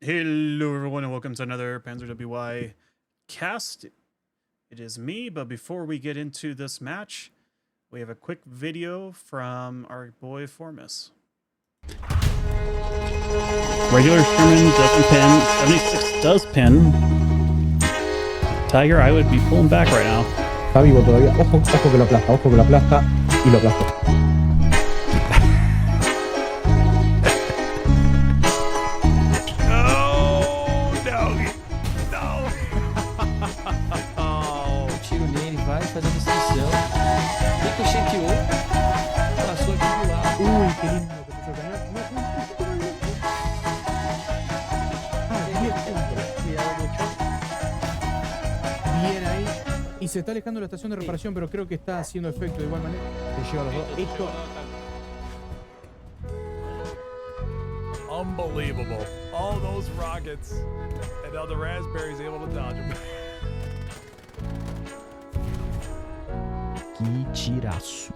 Hello everyone and welcome to another Panzer WY cast. It is me, but before we get into this match, we have a quick video from our boy Formus. Regular Sherman doesn't pin, 76 does pin. Tiger, I would be pulling back right now. Está vivo todavía. Ojo que lo aplasta y lo aplastó. Tiro nele, vai fazendo extensão. Ricocheteou. Passou aqui do lado. Uy, qué lindo que puso el cañón. Cuidado mucho. Bien ahí. Y se está alejando la estación de reparación, pero creo que está haciendo efecto de igual manera. Le lleva a los dos. Esto. Unbelievable. All those rockets. And now the Raspberry's able to dodge them. Que tiraço.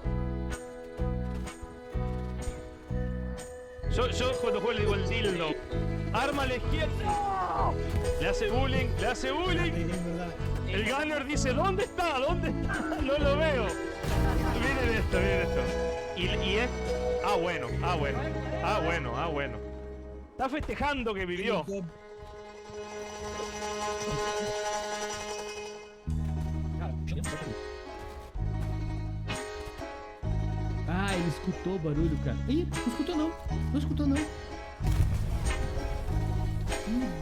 Yo cuando juego le digo el dildo. Arma a la izquierda. ¡No! Le hace bullying, le hace bullying. El gunner dice, ¿dónde está? ¿Dónde está? No lo veo. Miren esto, miren esto. Y es... Ah, bueno. Está festejando que vivió. Ah, ele escutou o barulho, cara. Ih, não escutou não. Não escutou não. Que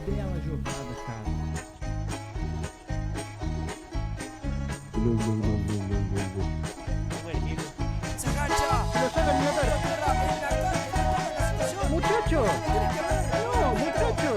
bela jogada, cara. Muchacho. No, muchacho.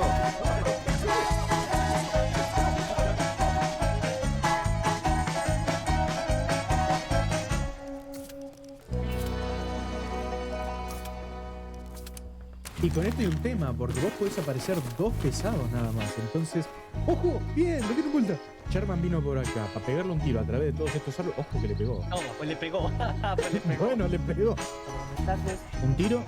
Y con esto hay un tema, porque vos podés aparecer dos pesados nada más. Entonces, ¡ojo! Bien, lo quiero vuelta. Sherman vino por acá para pegarle un tiro a través de todos estos árboles. ¡Ojo que le pegó! No, pues le pegó. Pues le pegó. Bueno, le pegó. Un tiro.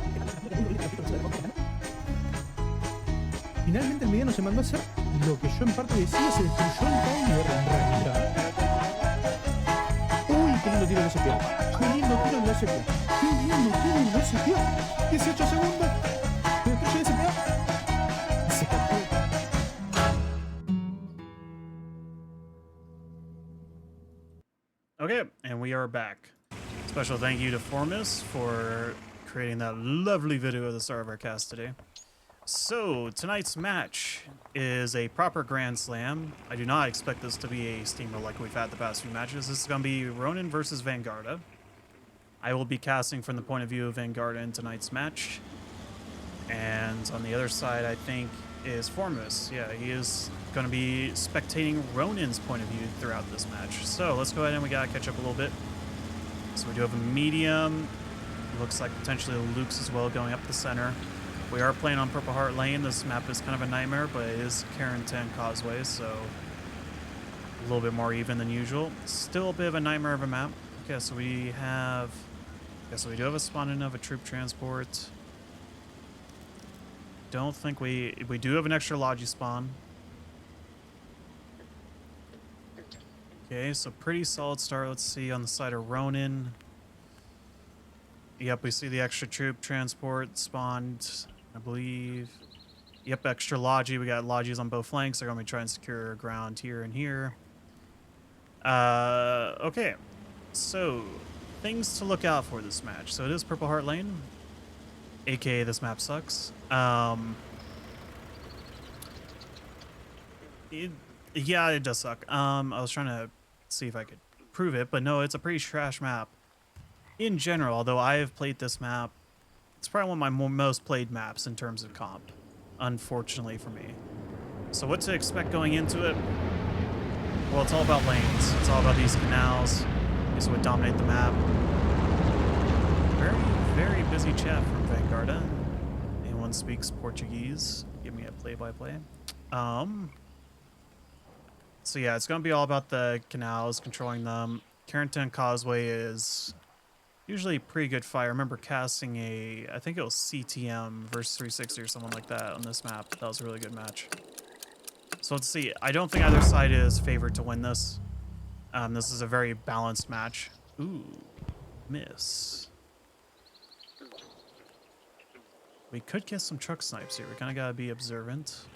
Finalmente el mediano se mandó a hacer lo que yo en parte decía, se destruyó el timer en realidad. ¡Uy, qué lindo tiro de SP! ¡Qué lindo tiro de SP! ¡Qué lindo tiro de SP! 18 segundos. Se destruye el SP. Y se escapó. Okay, and we are back. Special thank you to Formus for creating that lovely video at the start of our cast today. So, tonight's match is a proper Grand Slam. I do not expect this to be a steamer like we've had the past few matches. This is going to be Ronin versus Vanguarda. I will be casting from the point of view of Vanguarda in tonight's match. And on the other side, I think, is Formus. Yeah, he is going to be spectating Ronin's point of view throughout this match. So, let's go ahead and we got to catch up a little bit. So we do have a medium. Looks like potentially Luke's as well going up the center. We are playing on Purple Heart Lane. This map is kind of a nightmare, but it is Carrington Causeway, so a little bit more even than usual. Still a bit of a nightmare of a map. Okay, so we have... Okay, so we do have a spawn in of a troop transport. Don't think we do have an extra Logi spawn. Okay, so pretty solid start. Let's see on the side of Ronin. Yep, we see the extra troop transport spawned, I believe. Yep, extra Logi. We got Logis on both flanks. They're going to be trying to secure ground here and here. Okay, so things to look out for this match. So it is Purple Heart Lane, aka this map sucks. Yeah, it does suck. I was trying to see if I could prove it, but no, it's a pretty trash map. In general, although I have played this map, it's probably one of my most played maps in terms of comp, unfortunately for me. So what to expect going into it? Well, it's all about lanes. It's all about these canals. These would dominate the map. Very, very busy chat from Vanguarda. Anyone speaks Portuguese? Give me a play-by-play. So yeah, it's going to be all about the canals, controlling them. Carrington Causeway is Usually pretty good fight. I remember casting I think it was CTM versus 360 or someone like that on this map. That was a really good match. So let's see. I don't think either side is favored to win this. This is a very balanced match. Ooh, miss. We could get some truck snipes here. We kind of gotta be observant.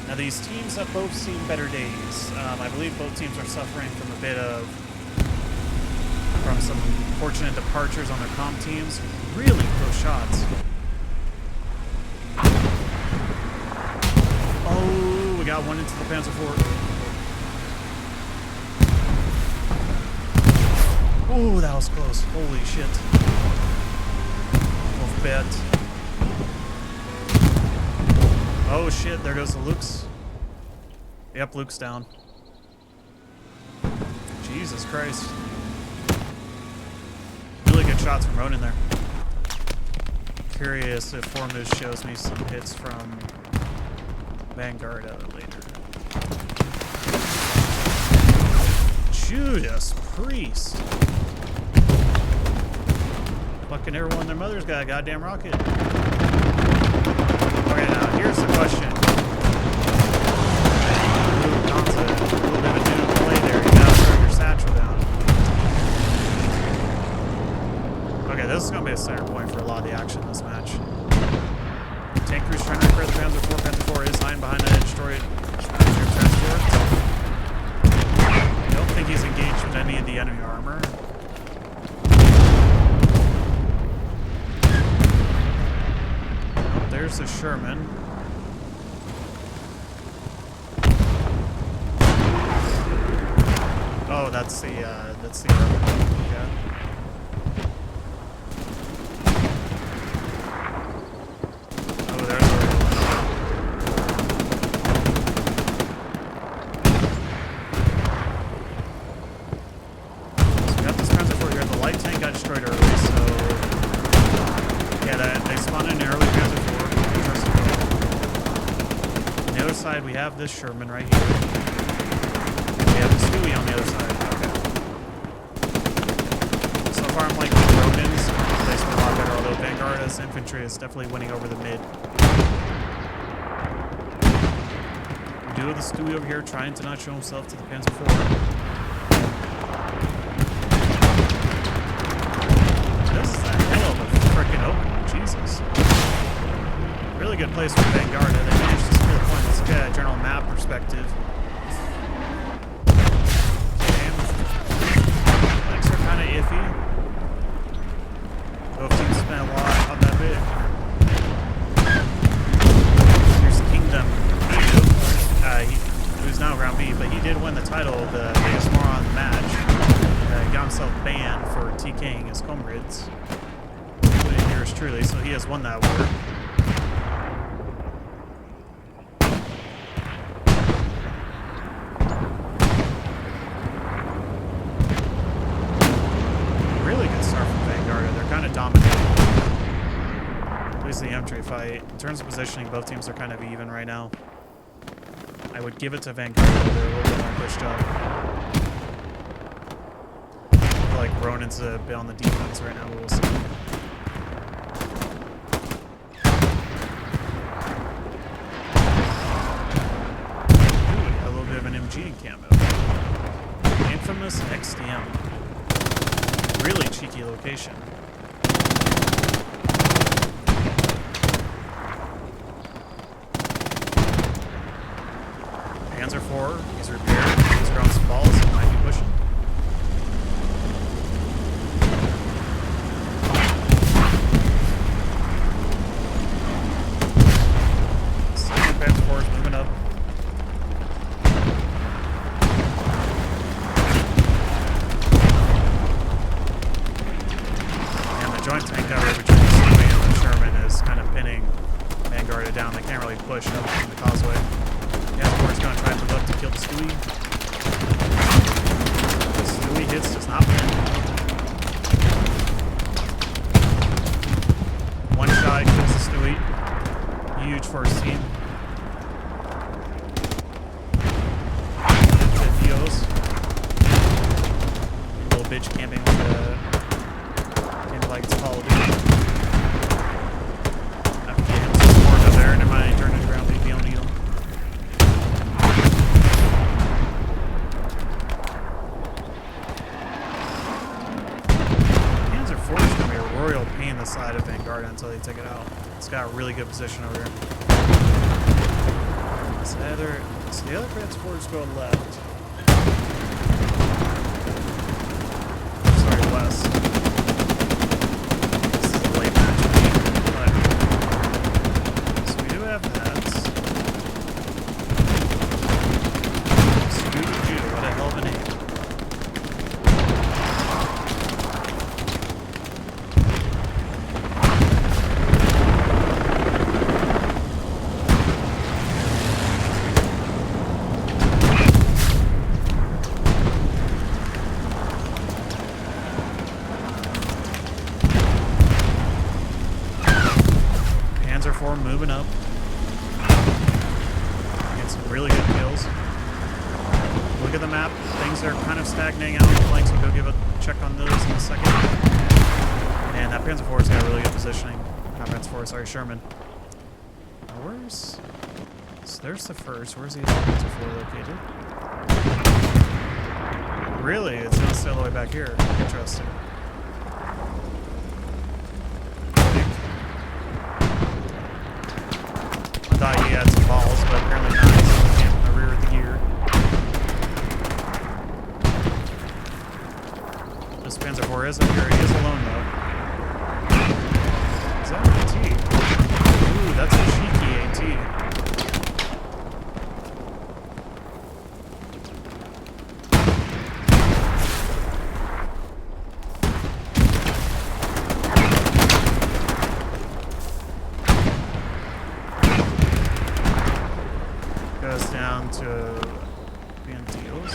Now these teams have both seen better days. I believe both teams are suffering from some unfortunate departures on their comp teams. Really close shots. Oh, we got one into the Panzer IV. Oh, that was close. Holy shit. Wolf bet. Oh shit, there goes the Luke's. Yep, Luke's down. Jesus Christ. Really good shots from Ronin there. Curious if Formus shows me some hits from Vanguarda later. Judas Priest. Fucking everyone and their mother's got a goddamn rocket. Okay, now here's the question. Ooh, Don's a little bit of a new play there. You gotta throw your satchel down. Okay, this is gonna be a center point for a lot of the action in this match. Tank crew's trying to repair the Panzer IV. Panzer IV is hiding behind that destroyed transport. I don't think he's engaged with any of the enemy armor. There's the Sherman. Oh, that's the yeah. Oh, there's the so we got this Panzer IV here. The light tank got destroyed early, so yeah, they spawned in an early Panzer IV. On the other side, we have this Sherman right here. We have the Stewie on the other side. Okay. So far, I'm liking the Ronins. They spin a lot better, although Vanguarda's infantry is definitely winning over the mid. We do have the Stewie over here trying to not show himself to the Panzer IV. This is a hell of a freaking opening. Jesus. Really good place for Vanguarda. They managed to secure the point. Let's look at a general map perspective. Okay. Flanks are kind of iffy. Both teams spent a lot on that bit. Here's Kingdom. Who's now round B, but he did win the title of the biggest moron in the match. Got himself banned for TKing his comrades, including yours truly, so he has won that award. The infantry fight. In terms of positioning, both teams are kind of even right now. I would give it to Vanguarda. They're a little bit more pushed up. I feel like Ronin's a bit on the defense right now, but we'll see. Ooh, a little bit of an MG in camo. Infamous XDM. Really cheeky location. Panzer IV, he's repaired. He's grown some balls, he might be pushing. Second Panzer IV is moving up. And the joint tank cover between the Stewie and the Sherman is kind of pinning Vanguarda down. They can't really push up from the causeway. Panzer IV is going to try to move up to kill the Stewie. The Stewie hits does not win. One shot kills the Stewie. Huge for his team. royal pain the side of Vanguarda until they take it out. It's got a really good position over here. So the other transporters go left. Sorry, west. This is a late match for me, but so we do have that. Scooby-Doo, what a hell of a name. Moving up. Get some really good kills. Look at the map. Things are kind of stagnating out on the flanks. We'll go give a check on those in a second. And that Panzer IV's got really good positioning. Not Panzer IV, sorry, Sherman. Now where's... So there's the first. Where's the other Panzer IV located? Really? It's not still all the way back here. Interesting. I thought he had some balls, but apparently not. He's in the rear of the gear. This Panzer IV is up here. He is alone, though. Is that an AT? Ooh, that's a cheeky AT. Goes down to BMTs.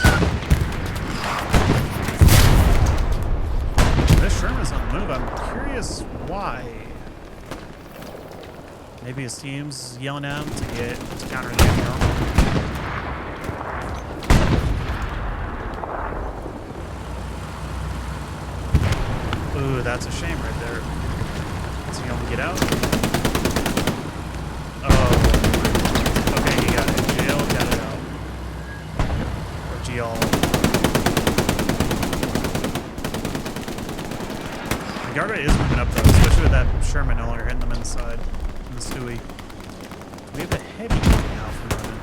This Sherman's on the move. I'm curious why. Maybe his team's yelling at him to counter the attack. Ooh, that's a shame right there. Is he gonna get out? Oh. Okay, he got it. Jail got it out. Or GL. Vanguarda is moving up though, especially with that Sherman no longer hitting them inside. And the Stewie. We have a heavy coming out from Ronin.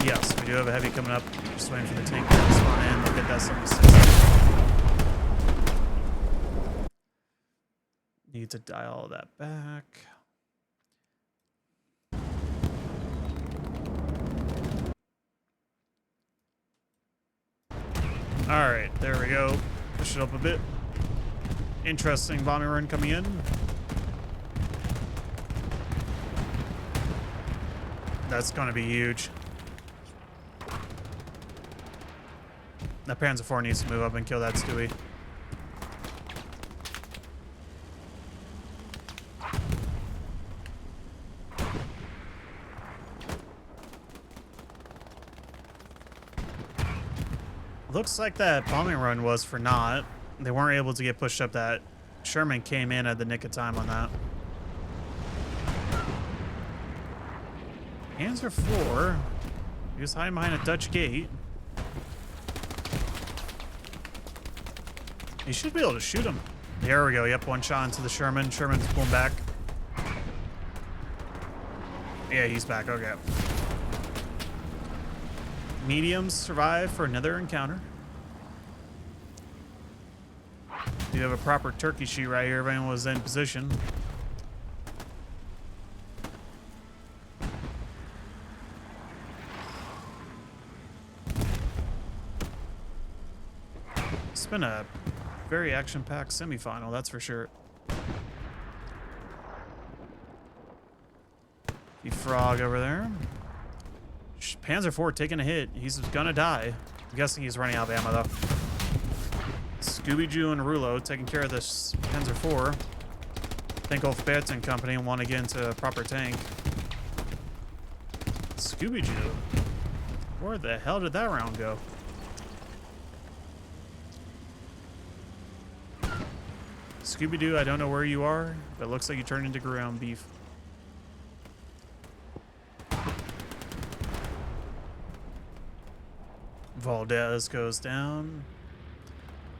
Yes, we do have a heavy coming up. Just waiting for the tank to spawn in. They'll get that 76. Need to dial that back. Alright, there we go. Push it up a bit. Interesting bombing run coming in. That's gonna be huge. That Panzer IV needs to move up and kill that Stewie. Looks like that bombing run was for naught. They weren't able to get pushed up. That Sherman came in at the nick of time on that. Panzer IV. He was hiding behind a Dutch gate. You should be able to shoot him. There we go. Yep, one shot into the Sherman. Sherman's pulling back. Yeah, he's back. Okay. Mediums survive for another encounter. Do have a proper turkey sheet right here if anyone was in position. It's been a very action-packed semifinal, that's for sure. The Frog over there. Panzer IV taking a hit. He's gonna die. I'm guessing he's running out of ammo, though. Scooby-Doo and Rulo taking care of this Panzer IV. Think Ulf and company and want to get into a proper tank. Scooby-Doo. Where the hell did that round go? Scooby-Doo, I don't know where you are, but it looks like you turned into ground beef. Valdez goes down.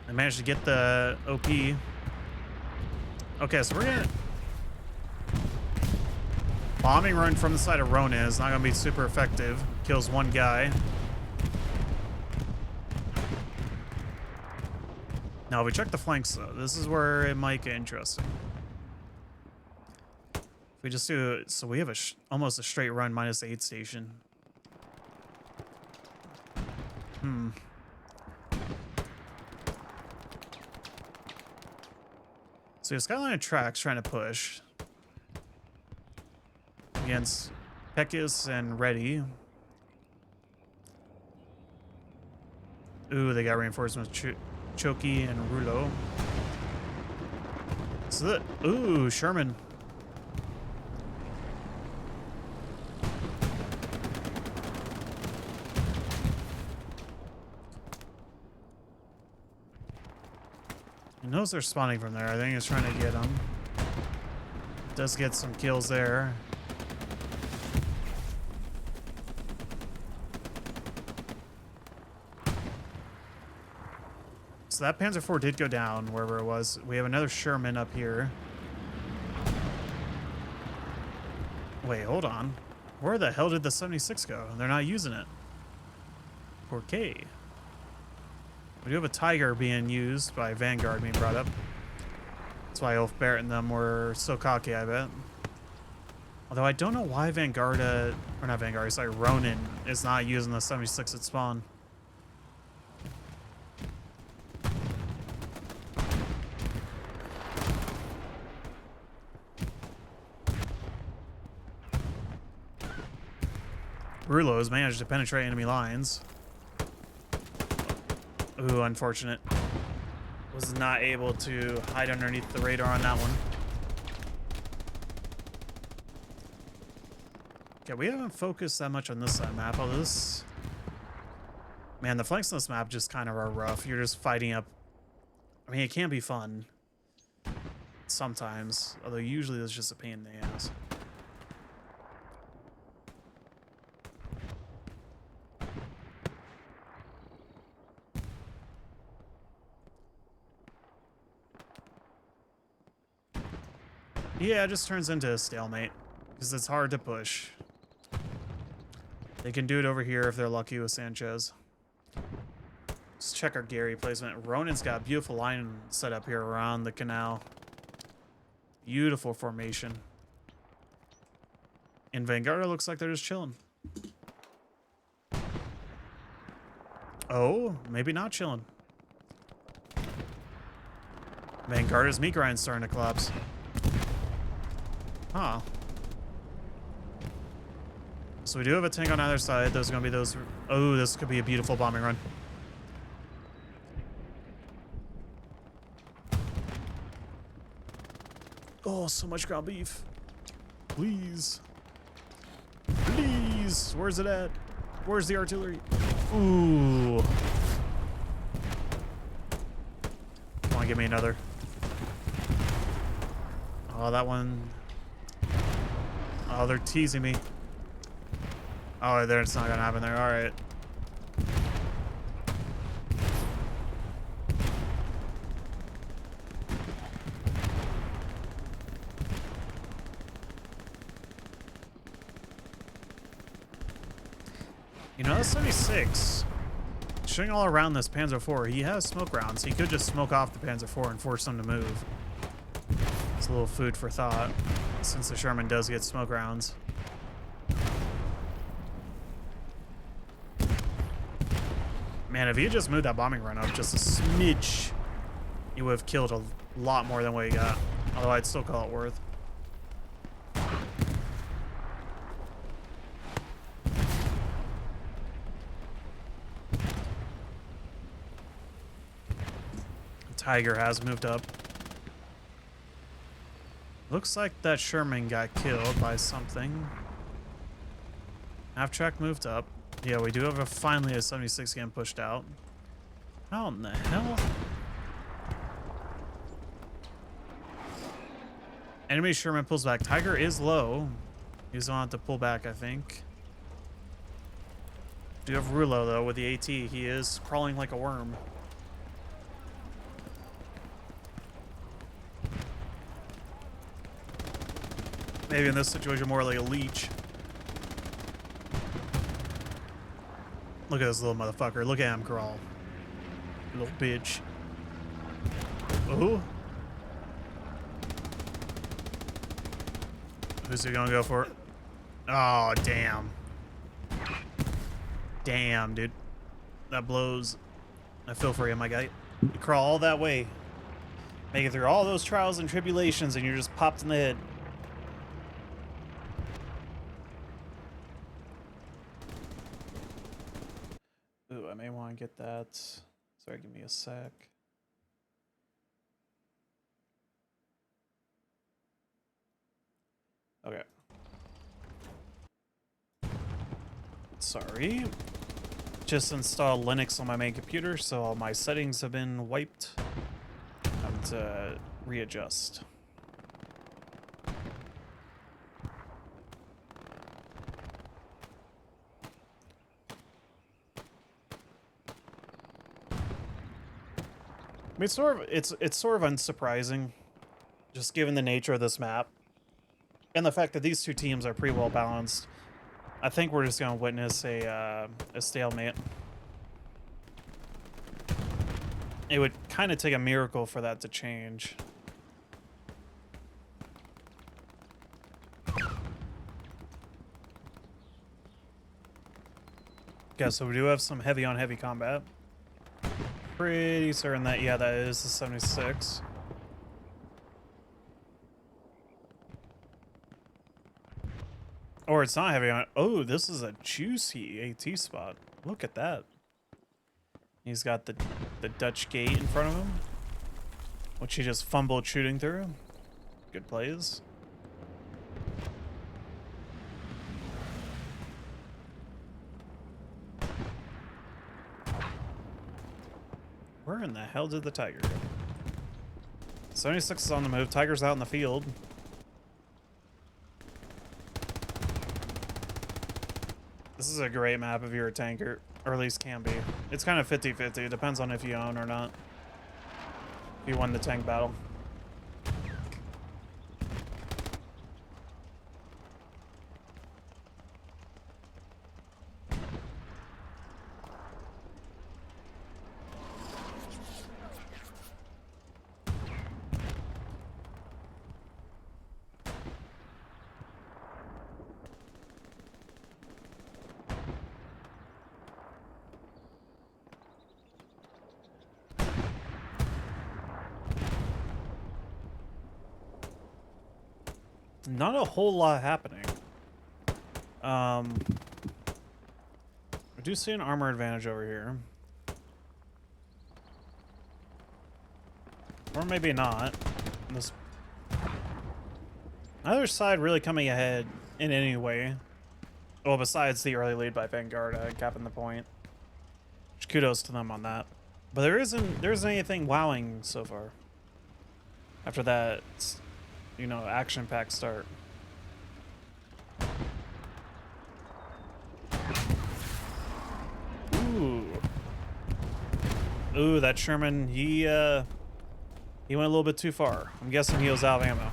They managed to get the OP. Okay, so we're gonna... Bombing run from the side of Ronin is not gonna be super effective. Kills one guy. Now, if we check the flanks, though, this is where it might get interesting. If we just do... So we have almost a straight run minus the aid station. So the Skyline of Tracks trying to push against Pekis and Reddy. Ooh, they got reinforcements. Choki and Rulo. So ooh, Sherman. He knows they're spawning from there. I think he's trying to get them. Does get some kills there. So that Panzer IV did go down wherever it was. We have another Sherman up here. Wait, hold on. Where the hell did the 76 go? They're not using it. 4K. We do have a Tiger being used by Vanguard being brought up. That's why Ulf Barrett and them were so cocky, I bet. Although I don't know why Vanguarda, or not Vanguard, sorry, Ronin is not using the 76 at spawn. Rulo has managed to penetrate enemy lines. Ooh, unfortunate. Was not able to hide underneath the radar on that one. Okay, we haven't focused that much on this side of the map. Although this... Man, the flanks on this map just kind of are rough. You're just fighting up... I mean, it can be fun. Sometimes. Although usually it's just a pain in the ass. Yeah, it just turns into a stalemate, because it's hard to push. They can do it over here if they're lucky with Sanchez. Let's check our Gary placement. Ronin's got a beautiful line set up here around the canal. Beautiful formation. And Vanguarda looks like they're just chilling. Oh, maybe not chilling. Vanguarda's meat grind's starting to collapse. Huh. So we do have a tank on either side. Those are going to be those... Oh, this could be a beautiful bombing run. Oh, so much ground beef. Please. Please. Where's it at? Where's the artillery? Ooh. Come on, give me another. Oh, that one... Oh, they're teasing me. Oh, there, it's not gonna happen there. All right. You know, that's 76. Shooting all around this Panzer IV, he has smoke rounds. He could just smoke off the Panzer IV and force them to move. It's a little food for thought, since the Sherman does get smoke rounds. Man, if he had just moved that bombing run up just a smidge, he would have killed a lot more than what he got. Although I'd still call it worth. Tiger has moved up. Looks like that Sherman got killed by something. Half track moved up. Yeah, we do have finally a 76 getting pushed out. How in the hell? Enemy Sherman pulls back. Tiger is low. He's gonna have to pull back, I think. Do have Rulo though with the AT. He is crawling like a worm. Maybe in this situation more like a leech. Look at this little motherfucker. Look at him crawl. Little bitch. Oh. Who's he gonna go for? Oh, damn. Damn, dude. That blows. I feel for you, my guy. You crawl all that way. Make it through all those trials and tribulations, and you're just popped in the head. Ooh, I may want to get that. Sorry, give me a sec. Okay. Sorry. Just installed Linux on my main computer, so all my settings have been wiped. Have to readjust. I mean, it's sort of unsurprising, just given the nature of this map, and the fact that these two teams are pretty well balanced. I think we're just gonna witness a stalemate. It would kind of take a miracle for that to change. Okay, so we do have some heavy on heavy combat. Pretty certain that, yeah, that is the 76. Or it's not heavy on. Oh, this is a juicy AT spot. Look at that. He's got the Dutch gate in front of him, which he just fumbled shooting through. Good plays. Where in the hell did the Tiger go? 76 is on the move. Tiger's out in the field. This is a great map if you're a tanker, or at least can be. It's kind of 50-50. It depends on if you own or not. If you won the tank battle. Not a whole lot happening. I do see an armor advantage over here. Or maybe not. This neither side really coming ahead in any way. Well, besides the early lead by Vanguarda capping the point. Which kudos to them on that. But there isn't anything wowing so far. After that, you know, action-packed start. Ooh, that Sherman, he went a little bit too far. I'm guessing he was out of ammo.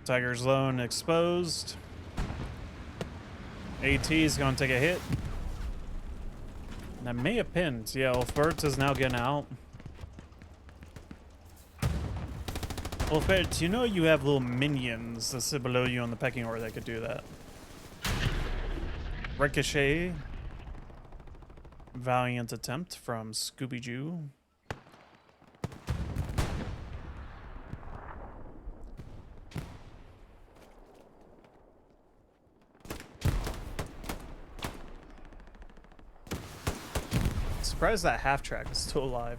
Tiger's Lone exposed. AT is going to take a hit. That may have pinned. Yeah, Wolfbert is now getting out. Wolfbert, you know you have little minions that sit below you on the pecking order that could do that. Ricochet. Valiant attempt from Scooby-Doo. Surprised that half track is still alive.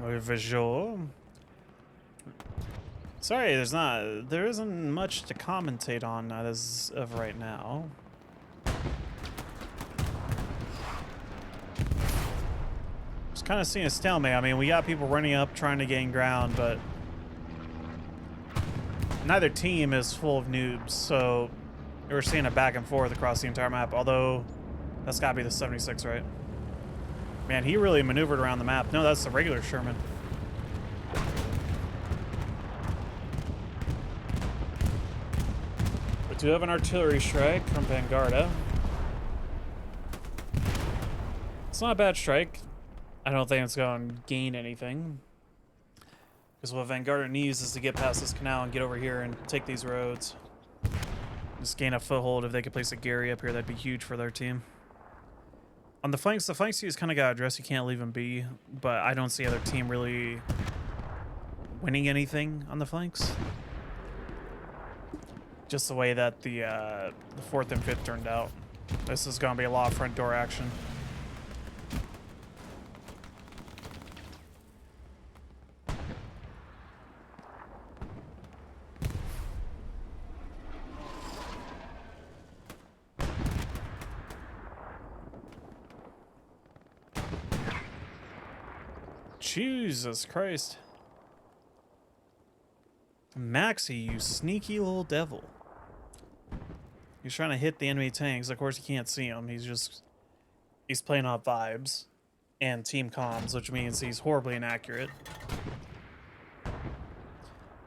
Visual. Sorry, there isn't much to commentate on as of right now. Just kind of seeing a stalemate. I mean, we got people running up trying to gain ground, but neither team is full of noobs, so we're seeing a back and forth across the entire map, although that's gotta be the 76, right? Man, he really maneuvered around the map. No, that's the regular Sherman. We do have an artillery strike from Vanguarda. It's not a bad strike. I don't think it's going to gain anything. Because what Vanguarda needs is to get past this canal and get over here and take these roads. Just gain a foothold. If they could place a Gary up here, that'd be huge for their team. On the flanks you just kind of got to address. You can't leave them be. But I don't see other team really winning anything on the flanks. Just the way that the 4th and 5th turned out. This is going to be a lot of front door action. Jesus Christ. Maxi, you sneaky little devil. He's trying to hit the enemy tanks. Of course, you can't see him. He's playing off vibes and team comms, which means he's horribly inaccurate.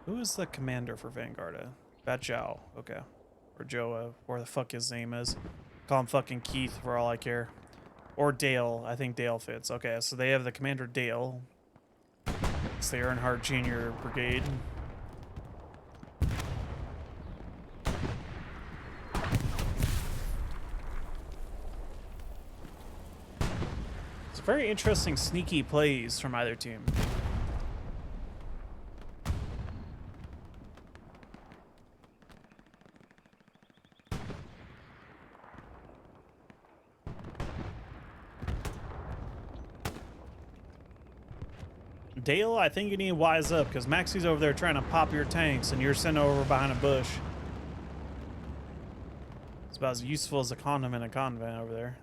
Who is the commander for Vanguarda? Bat Zhao. Okay. Or Joa, where the fuck his name is. Call him fucking Keith for all I care. Or Dale. I think Dale fits. Okay, so they have the commander Dale. It's the Earnhardt Jr. Brigade. It's very interesting sneaky plays from either team. Dale, I think you need to wise up, because Maxi's over there trying to pop your tanks, and you're sitting over behind a bush. It's about as useful as a condom in a convent over there.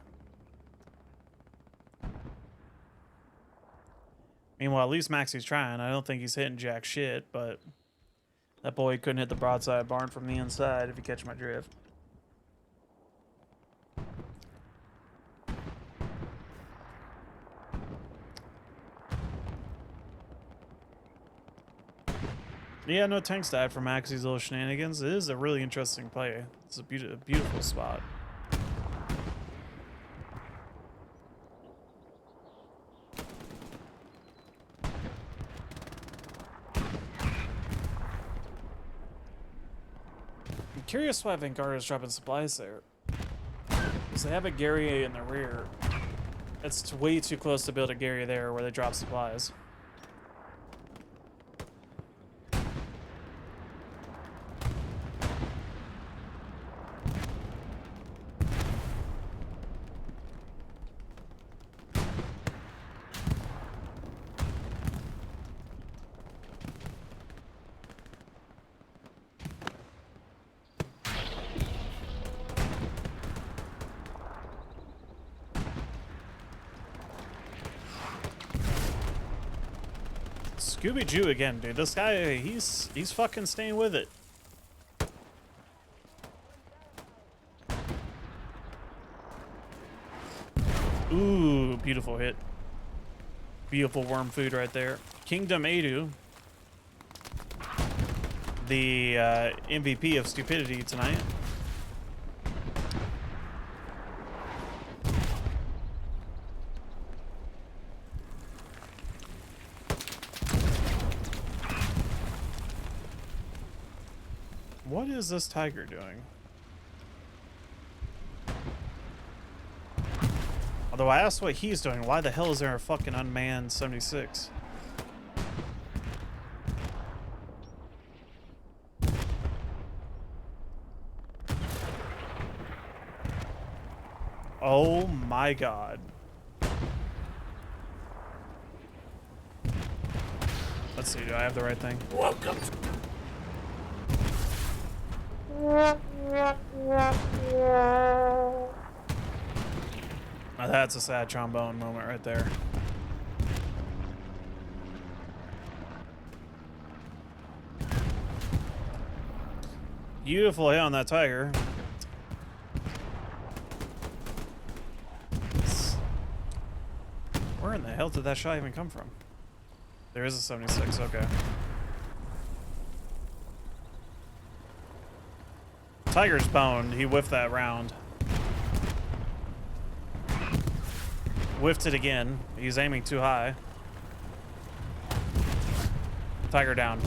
Meanwhile, at least Maxi's trying. I don't think he's hitting jack shit, but that boy couldn't hit the broadside barn from the inside, if you catch my drift. Yeah, no tanks died from Maxi's little shenanigans. It is a really interesting play. It's a beautiful spot. I'm curious why Vanguarda is dropping supplies there. Because they have a Gary in the rear. It's way too close to build a Gary there where they drop supplies. Scooby-Doo again, dude. This guy, he's fucking staying with it. Ooh, beautiful hit. Beautiful worm food right there. Kingdom Edu, the MVP of stupidity tonight. What is this tiger doing? Although I asked what he's doing, why the hell is there a fucking unmanned 76? Oh my god. Let's see, do I have the right thing? Welcome. Now that's a sad trombone moment right there. Beautiful hit on that tiger. Where in the hell did that shot even come from? There is a 76, okay. Tiger's boned. He whiffed that round. Whiffed it again. He's aiming too high. Tiger down.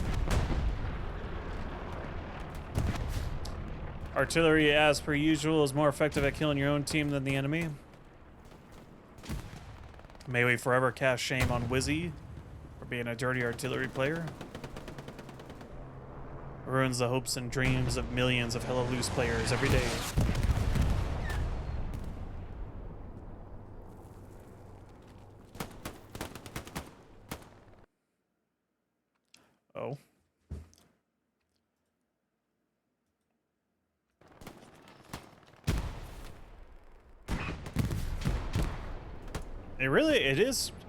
Artillery, as per usual, is more effective at killing your own team than the enemy. May we forever cast shame on Wizzy for being a dirty artillery player. Ruins the hopes and dreams of millions of Hello Loose players every day. Oh. It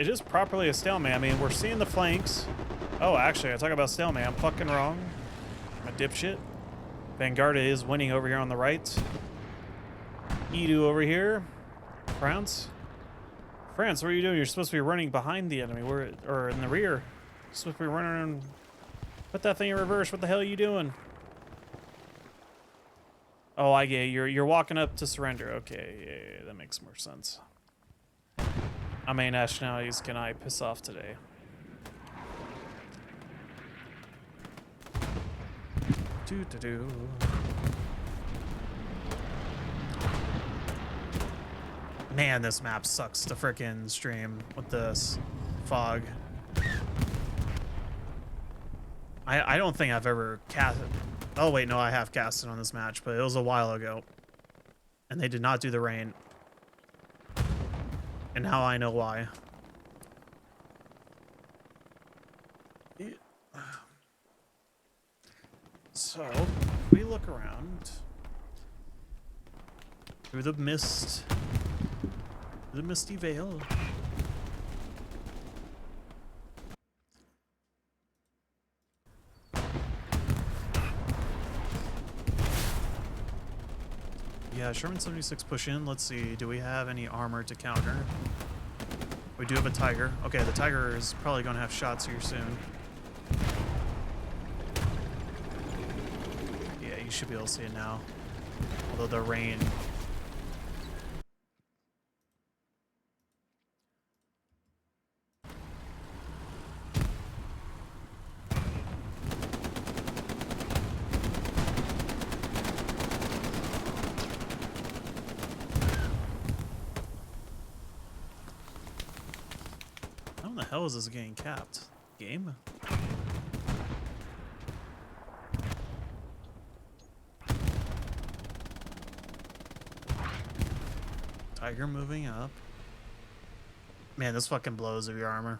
is properly a stalemate. I mean, we're seeing the flanks. Oh, actually, I talk about stalemate. I'm fucking wrong. I'm a dipshit. Vanguarda is winning over here on the right. Edu over here. France. France, what are you doing? You're supposed to be running behind the enemy. Or in the rear. You're supposed to be running. Put that thing in reverse. What the hell are you doing? Oh, I get it. You're walking up to surrender. Okay, yeah, that makes more sense. How many nationalities can I piss off today? Do. Man, this map sucks to frickin' stream with this fog. I don't think I've ever cast. Oh wait, no, I have casted on this match, but it was a while ago, and they did not do the rain. And now I know why. So, we look around through the mist, the misty veil. Yeah, Sherman 76 push in. Let's see, do we have any armor to counter? We do have a tiger. Okay, the tiger is probably going to have shots here soon. Yeah, you should be able to see it now. Although the rain... How in the hell is this getting capped? Game? Tiger moving up. Man, this fucking blows of your armor.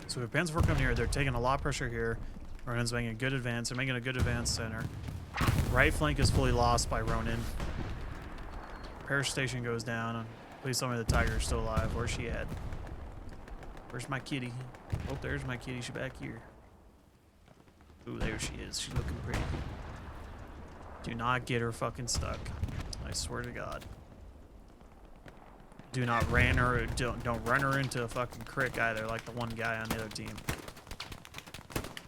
So we have Panzer IV coming here. They're taking a lot of pressure here. Ronin's making a good advance. They're making a good advance center. Right flank is fully lost by Ronin. Repair station goes down. Please tell me the tiger's still alive. Where's she at? Where's my kitty? Oh, there's my kitty. She's back here. Ooh, there she is. She's looking pretty. Do not get her fucking stuck. I swear to God. Do not ran her. Don't run her into a fucking crick either, like the one guy on the other team.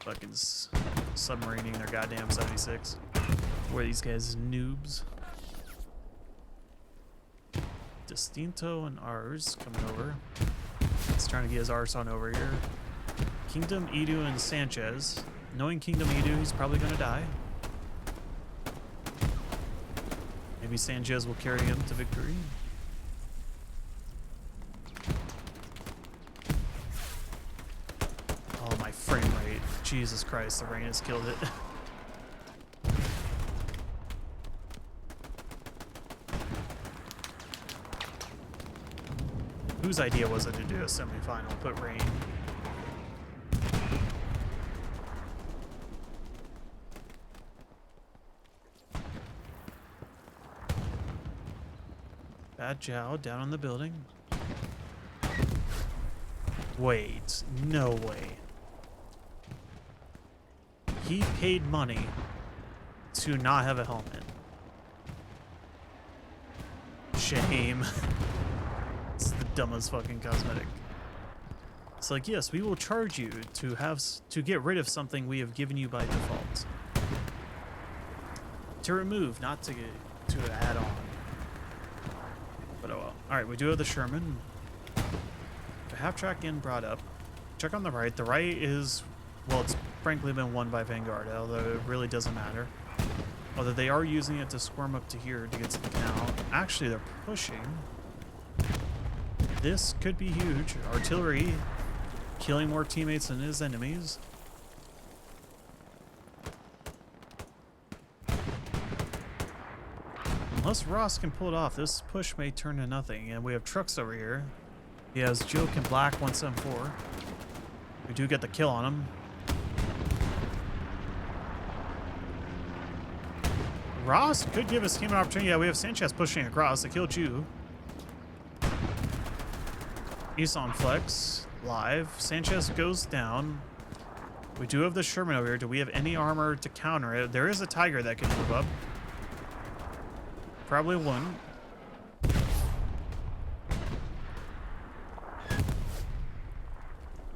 Fucking submarining their goddamn 76. Where these guys noobs. Distinto and ours coming over. He's trying to get his arse on over here. Kingdom, Edu, and Sanchez. Knowing Kingdom Edu, he's probably gonna die. Maybe Sanchez will carry him to victory. Oh, my frame rate. Jesus Christ, the rain has killed it. Whose idea was it to do a semifinal? Put rain. Bad Jow down on the building. Wait, no way. He paid money to not have a helmet. Shame. It's the dumbest fucking cosmetic. It's like, yes, we will charge you to get rid of something we have given you by default. To remove, not to add on. But oh well. Alright, we do have the Sherman. The half track in brought up. Check on the right. The right is, well, it's frankly been won by Vanguarda, although it really doesn't matter. Although they are using it to squirm up to here to get to the canal. Actually, they're pushing. This could be huge. Artillery killing more teammates than his enemies. Unless Ross can pull it off, this push may turn to nothing. And we have trucks over here. He has Joke and Black 174. We do get the kill on him. Ross could give his team an opportunity. Yeah, we have Sanchez pushing across. They killed you. He's on flex. Live. Sanchez goes down. We do have the Sherman over here. Do we have any armor to counter it? There is a Tiger that can move up. Probably one.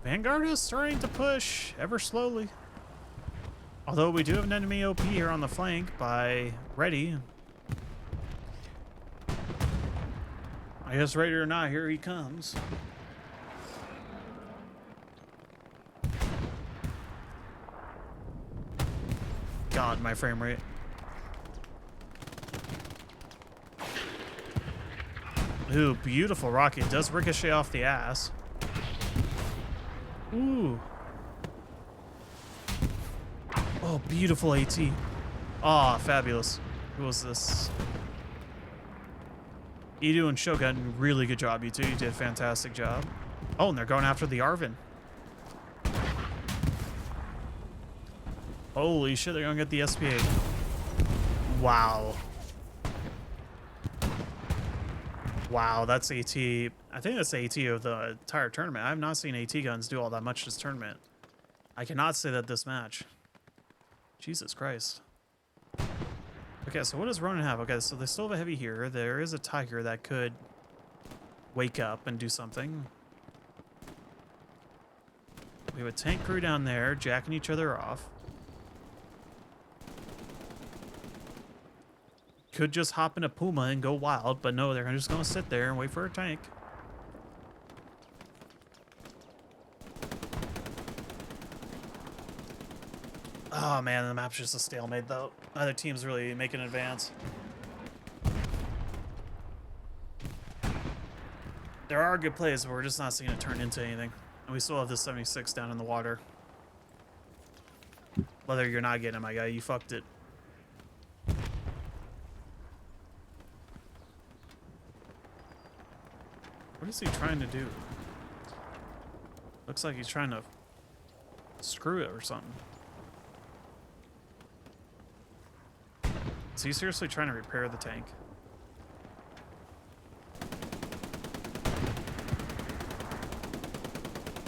Vanguard is starting to push ever slowly. Although we do have an enemy OP here on the flank by Ready. I guess ready or not, here he comes. God, my frame rate. Ooh, beautiful rocket. Does ricochet off the ass. Ooh. Oh, beautiful AT. Ah, fabulous. Who was this? Edu and Shogun, really good job, you two. You did a fantastic job. Oh, and they're going after the Arvin. Holy shit, they're gonna get the SPA. Wow. Wow, that's AT. I think that's AT of the entire tournament. I have not seen AT guns do all that much this tournament. I cannot say that this match. Jesus Christ. Okay, so what does Ronin have? Okay, so they still have a heavy here. There is a Tiger that could wake up and do something. We have a tank crew down there jacking each other off. Could just hop in a Puma and go wild, but no, they're just going to sit there and wait for a tank. Oh man, the map's just a stalemate though. Neither team's really making an advance. There are good plays, but we're just not seeing it turn into anything. And we still have this 76 down in the water. Whether you're not getting it, my guy, you fucked it. What is he trying to do? Looks like he's trying to screw it or something. Is he seriously trying to repair the tank?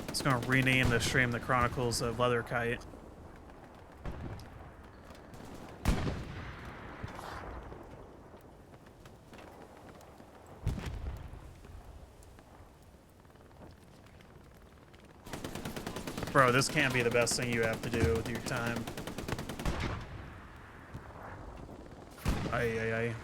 It's gonna rename the stream the Chronicles of Leather Kite. Bro, this can't be the best thing you have to do with your time. Ay, ay, ay.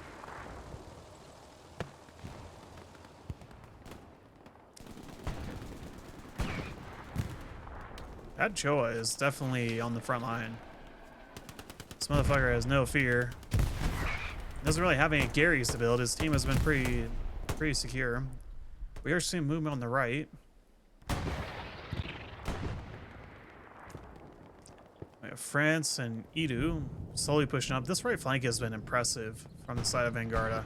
That Choa is definitely on the front line. This motherfucker has no fear. Doesn't really have any Garys to build. His team has been pretty secure. We are seeing movement on the right. We have France and Edu slowly pushing up. This right flank has been impressive from the side of Vanguarda.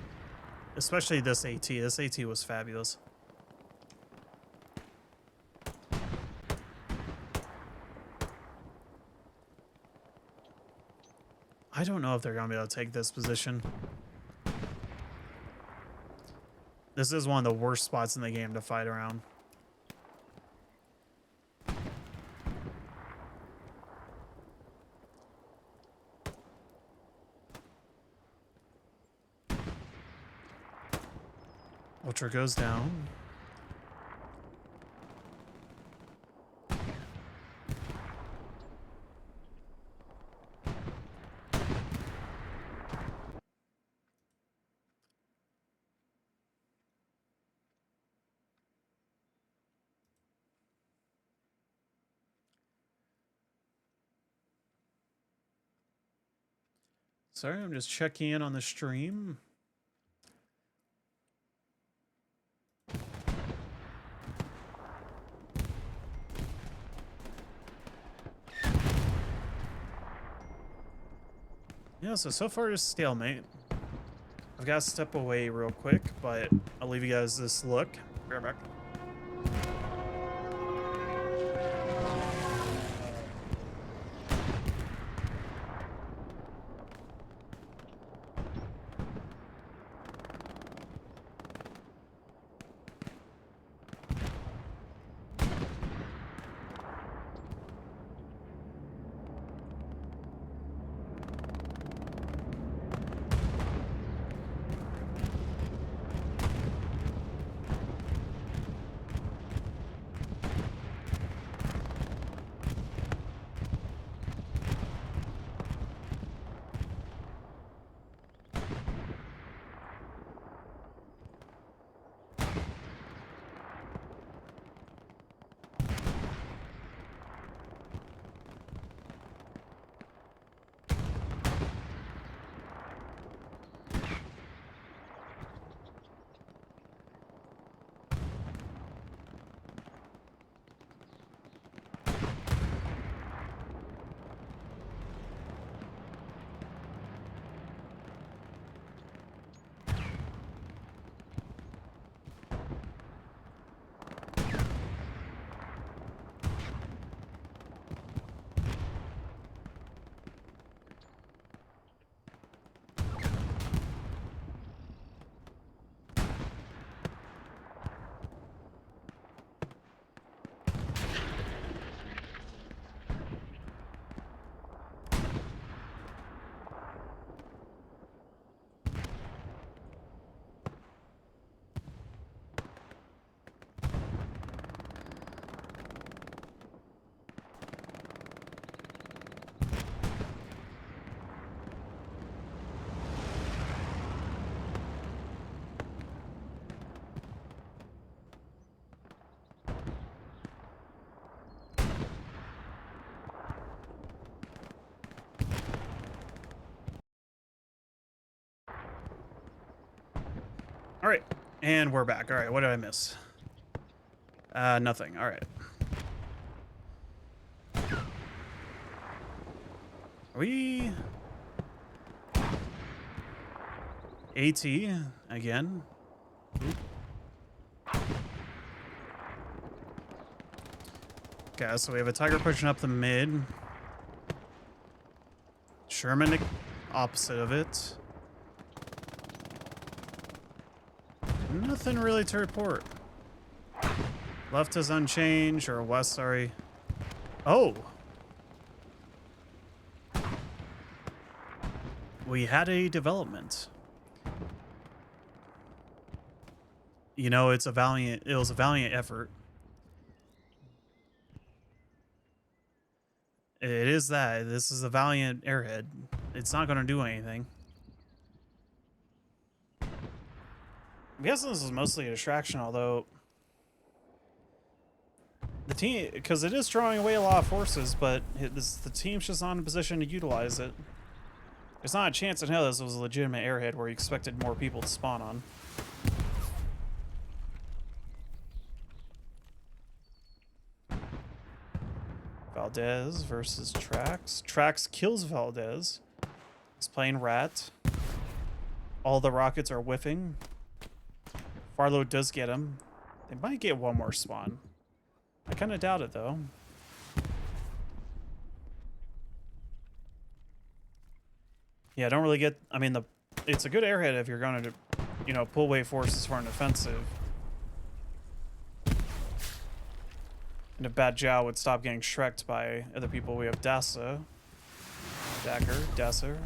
Especially this AT. This AT was fabulous. I don't know if they're going to be able to take this position. This is one of the worst spots in the game to fight around. Ultra goes down. Sorry, I'm just checking in on the stream. Yeah, so far just stalemate. I've got to step away real quick, but I'll leave you guys this look. Be right back. All right, and we're back. All right, what did I miss? Nothing. All right. Are we AT again? Okay, so we have a Tiger pushing up the mid. Sherman, the opposite of it. Nothing really to report. Left is unchanged, or west, sorry. Oh! We had a development. You know, it was a valiant effort. It is that. This is a valiant airhead. It's not going to do anything. I'm guessing this is mostly a distraction, although the team, because it is drawing away a lot of forces, but the team's just not in a position to utilize it. There's not a chance in hell this was a legitimate airhead where you expected more people to spawn on. Valdez versus Trax. Trax kills Valdez. He's playing Rat. All the rockets are whiffing. Farlow does get him. They might get one more spawn. I kind of doubt it, though. Yeah, I don't really get. I mean, it's a good airhead if you're going to, you know, pull away forces for an offensive. And if Bad Jiao would stop getting shreked by other people, we have Dasa. Dasser.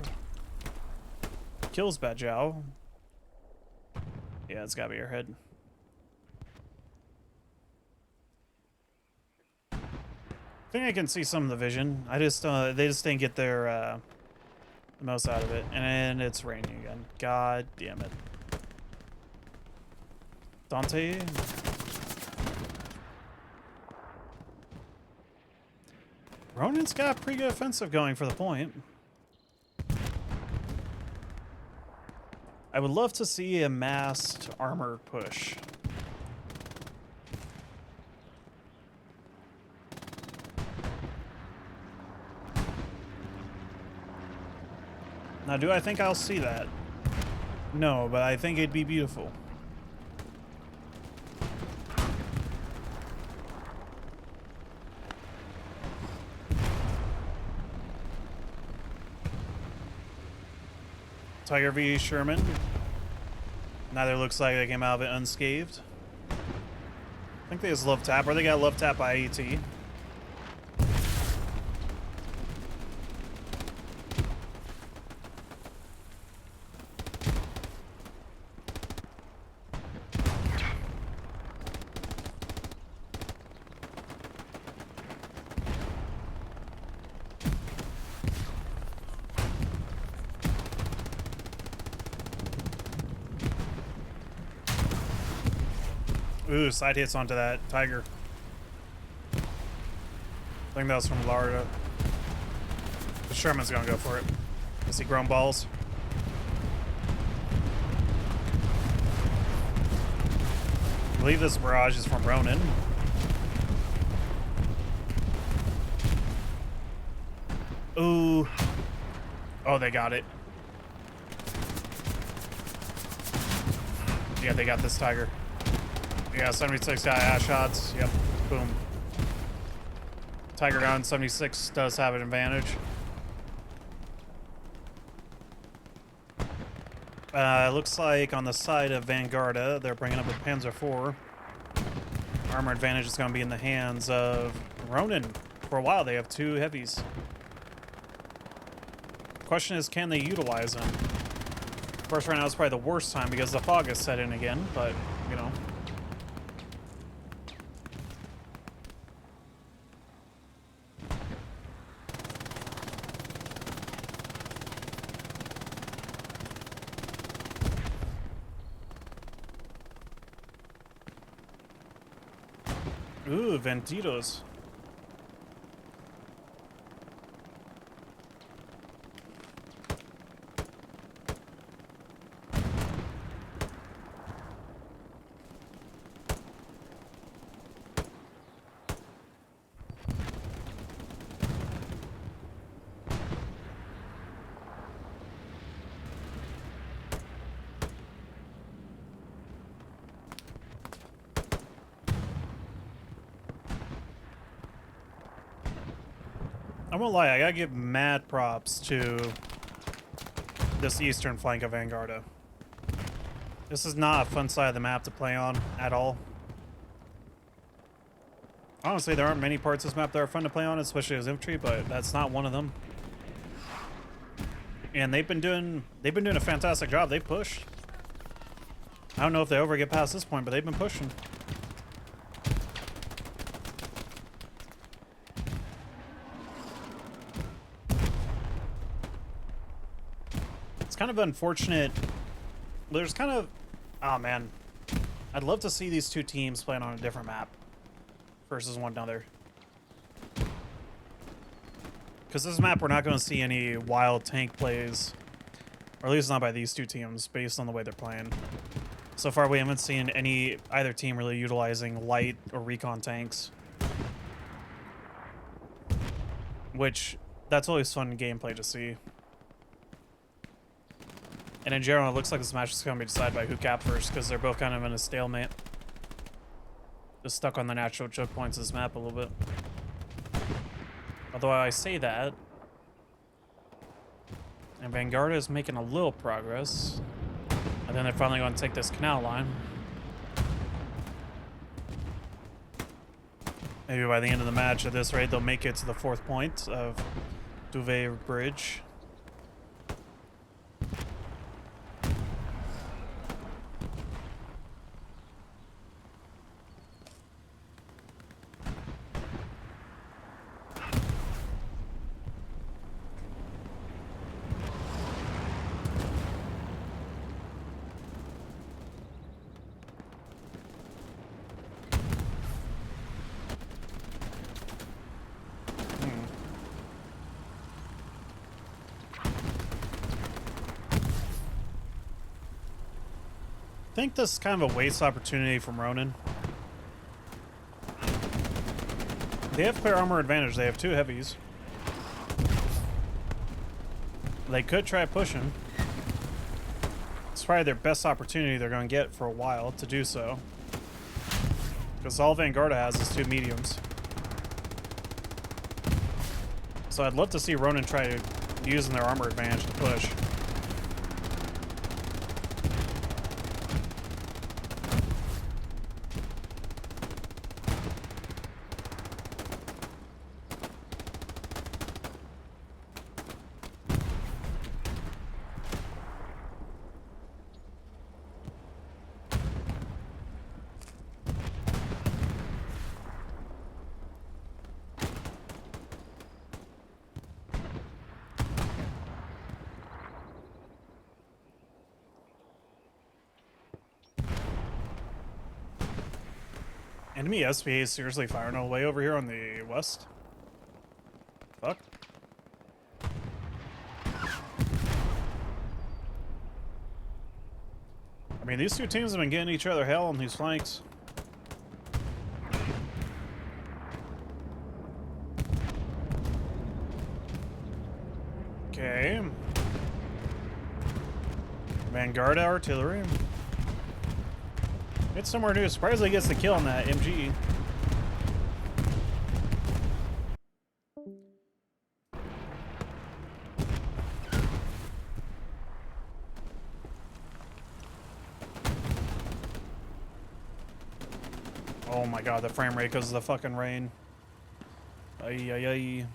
Kills Bad Jiao. Yeah, it's gotta be your head. I think I can see some of the vision. I just, they just didn't get their, the most out of it. And it's raining again. God damn it. Dante. Ronin's got a pretty good offensive going for the point. I would love to see a massed armor push. Now, do I think I'll see that? No, but I think it'd be beautiful. Tiger v. Sherman. Neither looks like they came out of it unscathed. I think they just love tap, or they got love tap by AT. Ooh, side hits onto that Tiger. I think that was from Larda. But Sherman's gonna go for it. Is he grown balls? I believe this barrage is from Ronin. Ooh. Oh, they got it. Yeah, they got this Tiger. Yeah, 76 got ass shots. Yep. Boom. Tiger gun 76 does have an advantage. Looks like on the side of Vanguarda, they're bringing up a Panzer IV. Armor advantage is going to be in the hands of Ronin. For a while, they have two heavies. Question is, can they utilize them? Of course, right now is probably the worst time because the fog is set in again, but, you know. Ooh, Venditos. I won't lie, I gotta give mad props to this eastern flank of Vanguarda. This is not a fun side of the map to play on at all. Honestly, there aren't many parts of this map that are fun to play on, especially as infantry, but that's not one of them. And they've been doing a fantastic job. They've pushed. I don't know if they ever get past this point, but they've been pushing. It's kind of unfortunate. There's kind of... Oh, man. I'd love to see these two teams playing on a different map versus one another. Because this map, we're not going to see any wild tank plays. Or at least not by these two teams, based on the way they're playing. So far, we haven't seen either team really utilizing light or recon tanks. Which, that's always fun gameplay to see. And in general, it looks like this match is going to be decided by who cap first, because they're both kind of in a stalemate. Just stuck on the natural choke points of this map a little bit. Although I say that, And Vanguarda is making a little progress. And then they're finally going to take this canal line. Maybe by the end of the match, at this rate, they'll make it to the 4th point of Duvet Bridge. I think this is kind of a waste opportunity from Ronin. They have clear armor advantage. They have 2 heavies. They could try pushing. It's probably their best opportunity they're going to get for a while to do so. Because all Vanguarda has is 2 mediums. So I'd love to see Ronin try using their armor advantage to push. Enemy SPA is seriously firing all the way over here on the west. Fuck. I mean, these 2 teams have been getting each other hell on these flanks. Okay. Vanguarda artillery. It's somewhere new. Surprisingly gets the kill on that MG. Oh my god, the frame rate because of the fucking rain. Ay, ay, ay.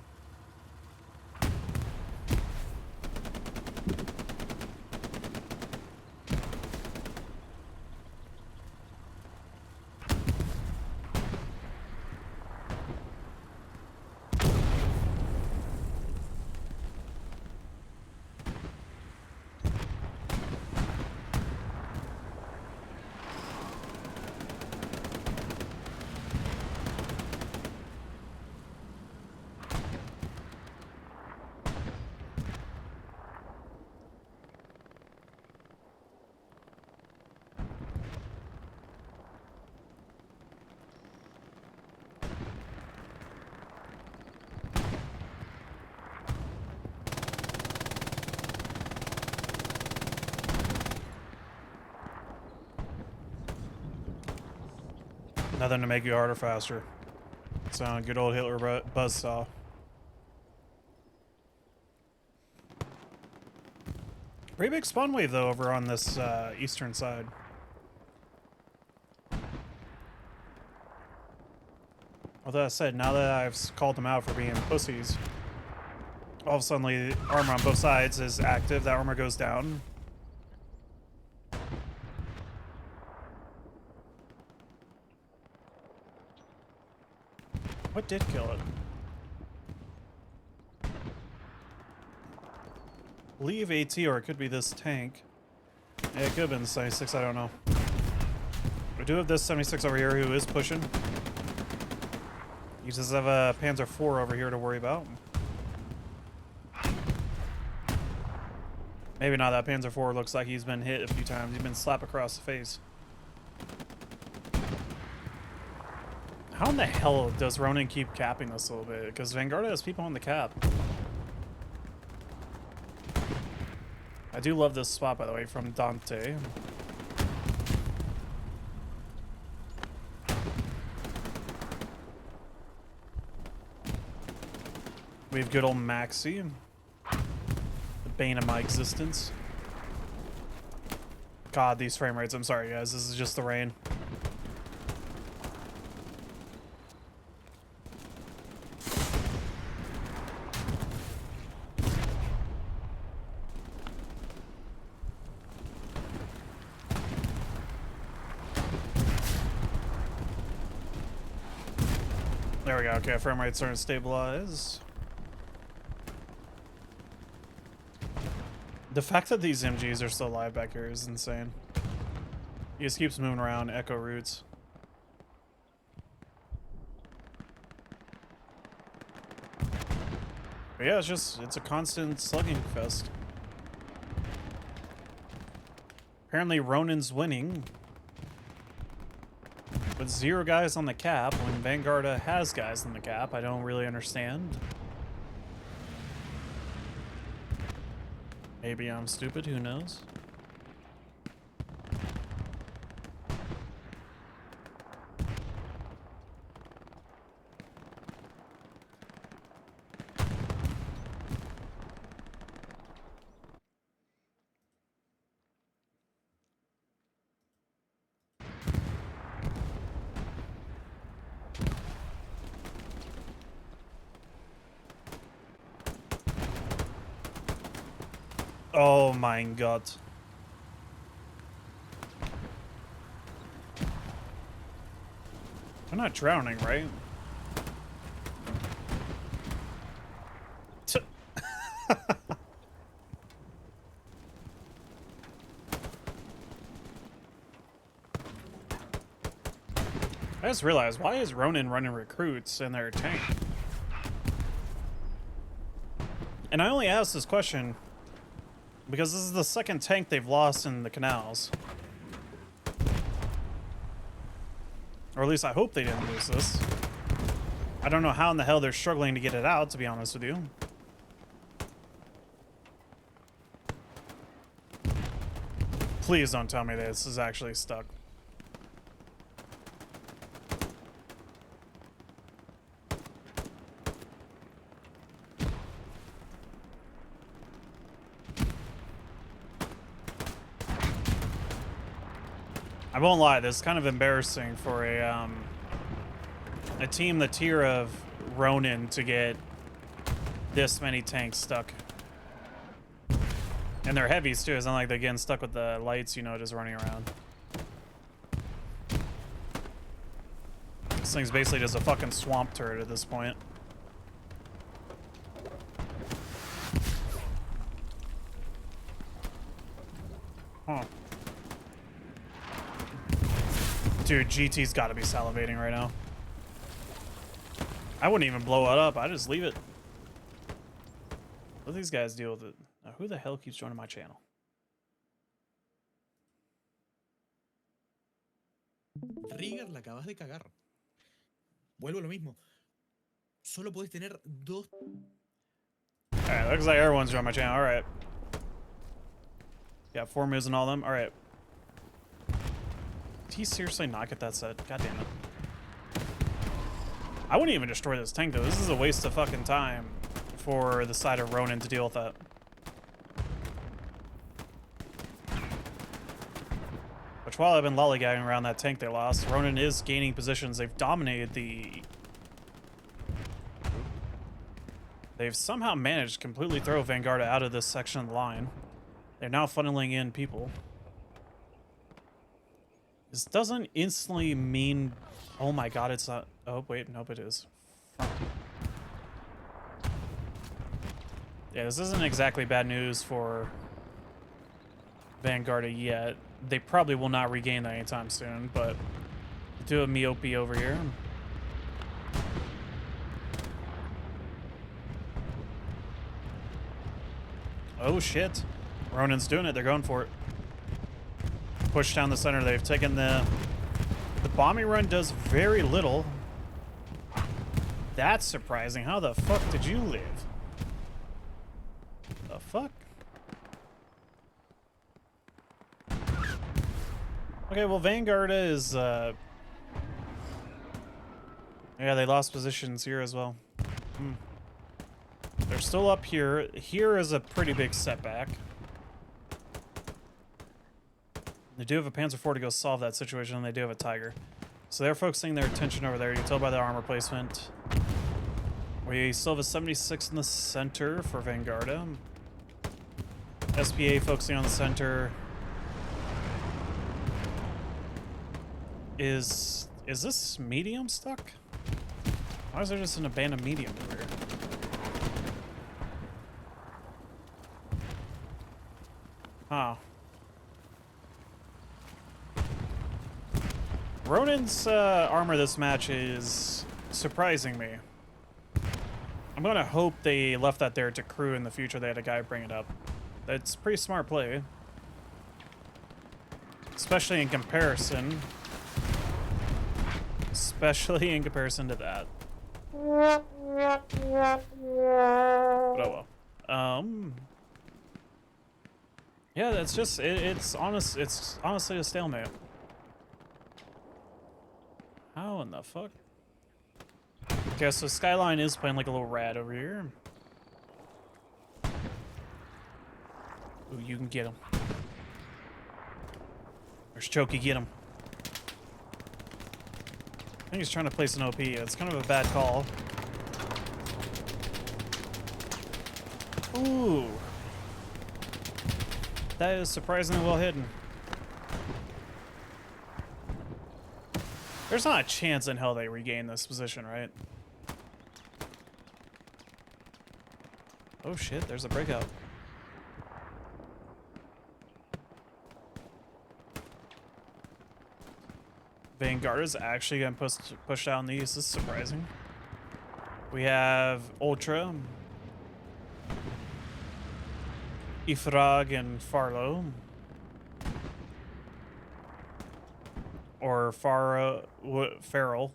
Nothing to make you harder faster. Sound good old Hitler buzzsaw. Pretty big spawn wave though over on this eastern side. With that said, now that I've called them out for being pussies, all of a sudden the armor on both sides is active. That armor goes down. What did kill it? Leave AT, or it could be this tank. Yeah, it could have been the 76, I don't know. We do have this 76 over here who is pushing. He does have a Panzer IV over here to worry about. Maybe not. That Panzer IV looks like he's been hit a few times. He's been slapped across the face. How in the hell does Ronin keep capping this a little bit? Because Vanguarda has people on the cap. I do love this spot, by the way, from Dante. We have good old Maxi. The bane of my existence. God, these frame rates. I'm sorry, guys. This is just the rain. There we go. Okay, frame rate's starting to stabilize. The fact that these MGs are still alive back here is insane. He just keeps moving around, echo routes. But yeah, it's a constant slugging fest. Apparently Ronin's winning with 0 guys on the cap when Vanguarda has guys on the cap. I don't really understand. Maybe I'm stupid, who knows? Oh my god. I'm not drowning, right? I just realized, why is Ronin running recruits in their tank? And I only asked this question because this is the second tank they've lost in the canals. Or at least I hope they didn't lose this. I don't know how in the hell they're struggling to get it out, to be honest with you. Please don't tell me this is actually stuck. I won't lie, this is kind of embarrassing for a team the tier of Ronin to get this many tanks stuck. And they're heavies too, it's not like they're getting stuck with the lights, you know, just running around. This thing's basically just a fucking swamp turret at this point. Huh. Dude, GT's gotta be salivating right now. I wouldn't even blow it up, I'd just leave it. Let these guys deal with it. Now, who the hell keeps joining my channel? Rigger, la acabas de cagar. Vuelvo a lo mismo. Solo puedes tener 2. Alright, looks like everyone's joined my channel, alright. Got 4 moves and all them, alright. Did he seriously not get that set? God damn it. I wouldn't even destroy this tank though. This is a waste of fucking time for the side of Ronin to deal with that. Which while I've been lollygagging around that tank they lost, Ronin is gaining positions. They've dominated the... They've somehow managed to completely throw Vanguarda out of this section of the line. They're now funneling in people. This doesn't instantly mean... Oh my god, it's not... Oh, wait, nope, it is. Yeah, this isn't exactly bad news for Vanguarda yet. They probably will not regain that anytime soon, but... Do a Miope over here. Oh shit. Ronin's doing it, they're going for it. Push down the center. They've taken the bombing run does very little. That's surprising. How the fuck did you live? The fuck? Okay, well Vanguarda is yeah, they lost positions here as well. they're still up here. Here is a pretty big setback. They do have a Panzer IV to go solve that situation, and they do have a Tiger. So they're focusing their attention over there. You can tell by the armor placement. We still have a 76 in the center for Vanguarda. SPA focusing on the center. Is this medium stuck? Why is there just an abandoned medium over here? Huh. Ronin's armor this match is surprising me. I'm gonna hope they left that there to crew in the future. They had a guy bring it up. That's pretty smart play. Especially in comparison. Especially in comparison to that. But oh well. Yeah, that's just it's honestly a stalemate. How in the fuck? Okay, so Skyline is playing like a little rat over here. Ooh, you can get him. There's Choky, get him. I think he's trying to place an OP. It's kind of a bad call. Ooh. That is surprisingly well hidden. There's not a chance in hell they regain this position, right? Oh shit, there's a breakout. Vanguarda's actually getting pushed out in these. This is surprising. We have Ultra, Ifrag, and Farlow. Or Farrell. I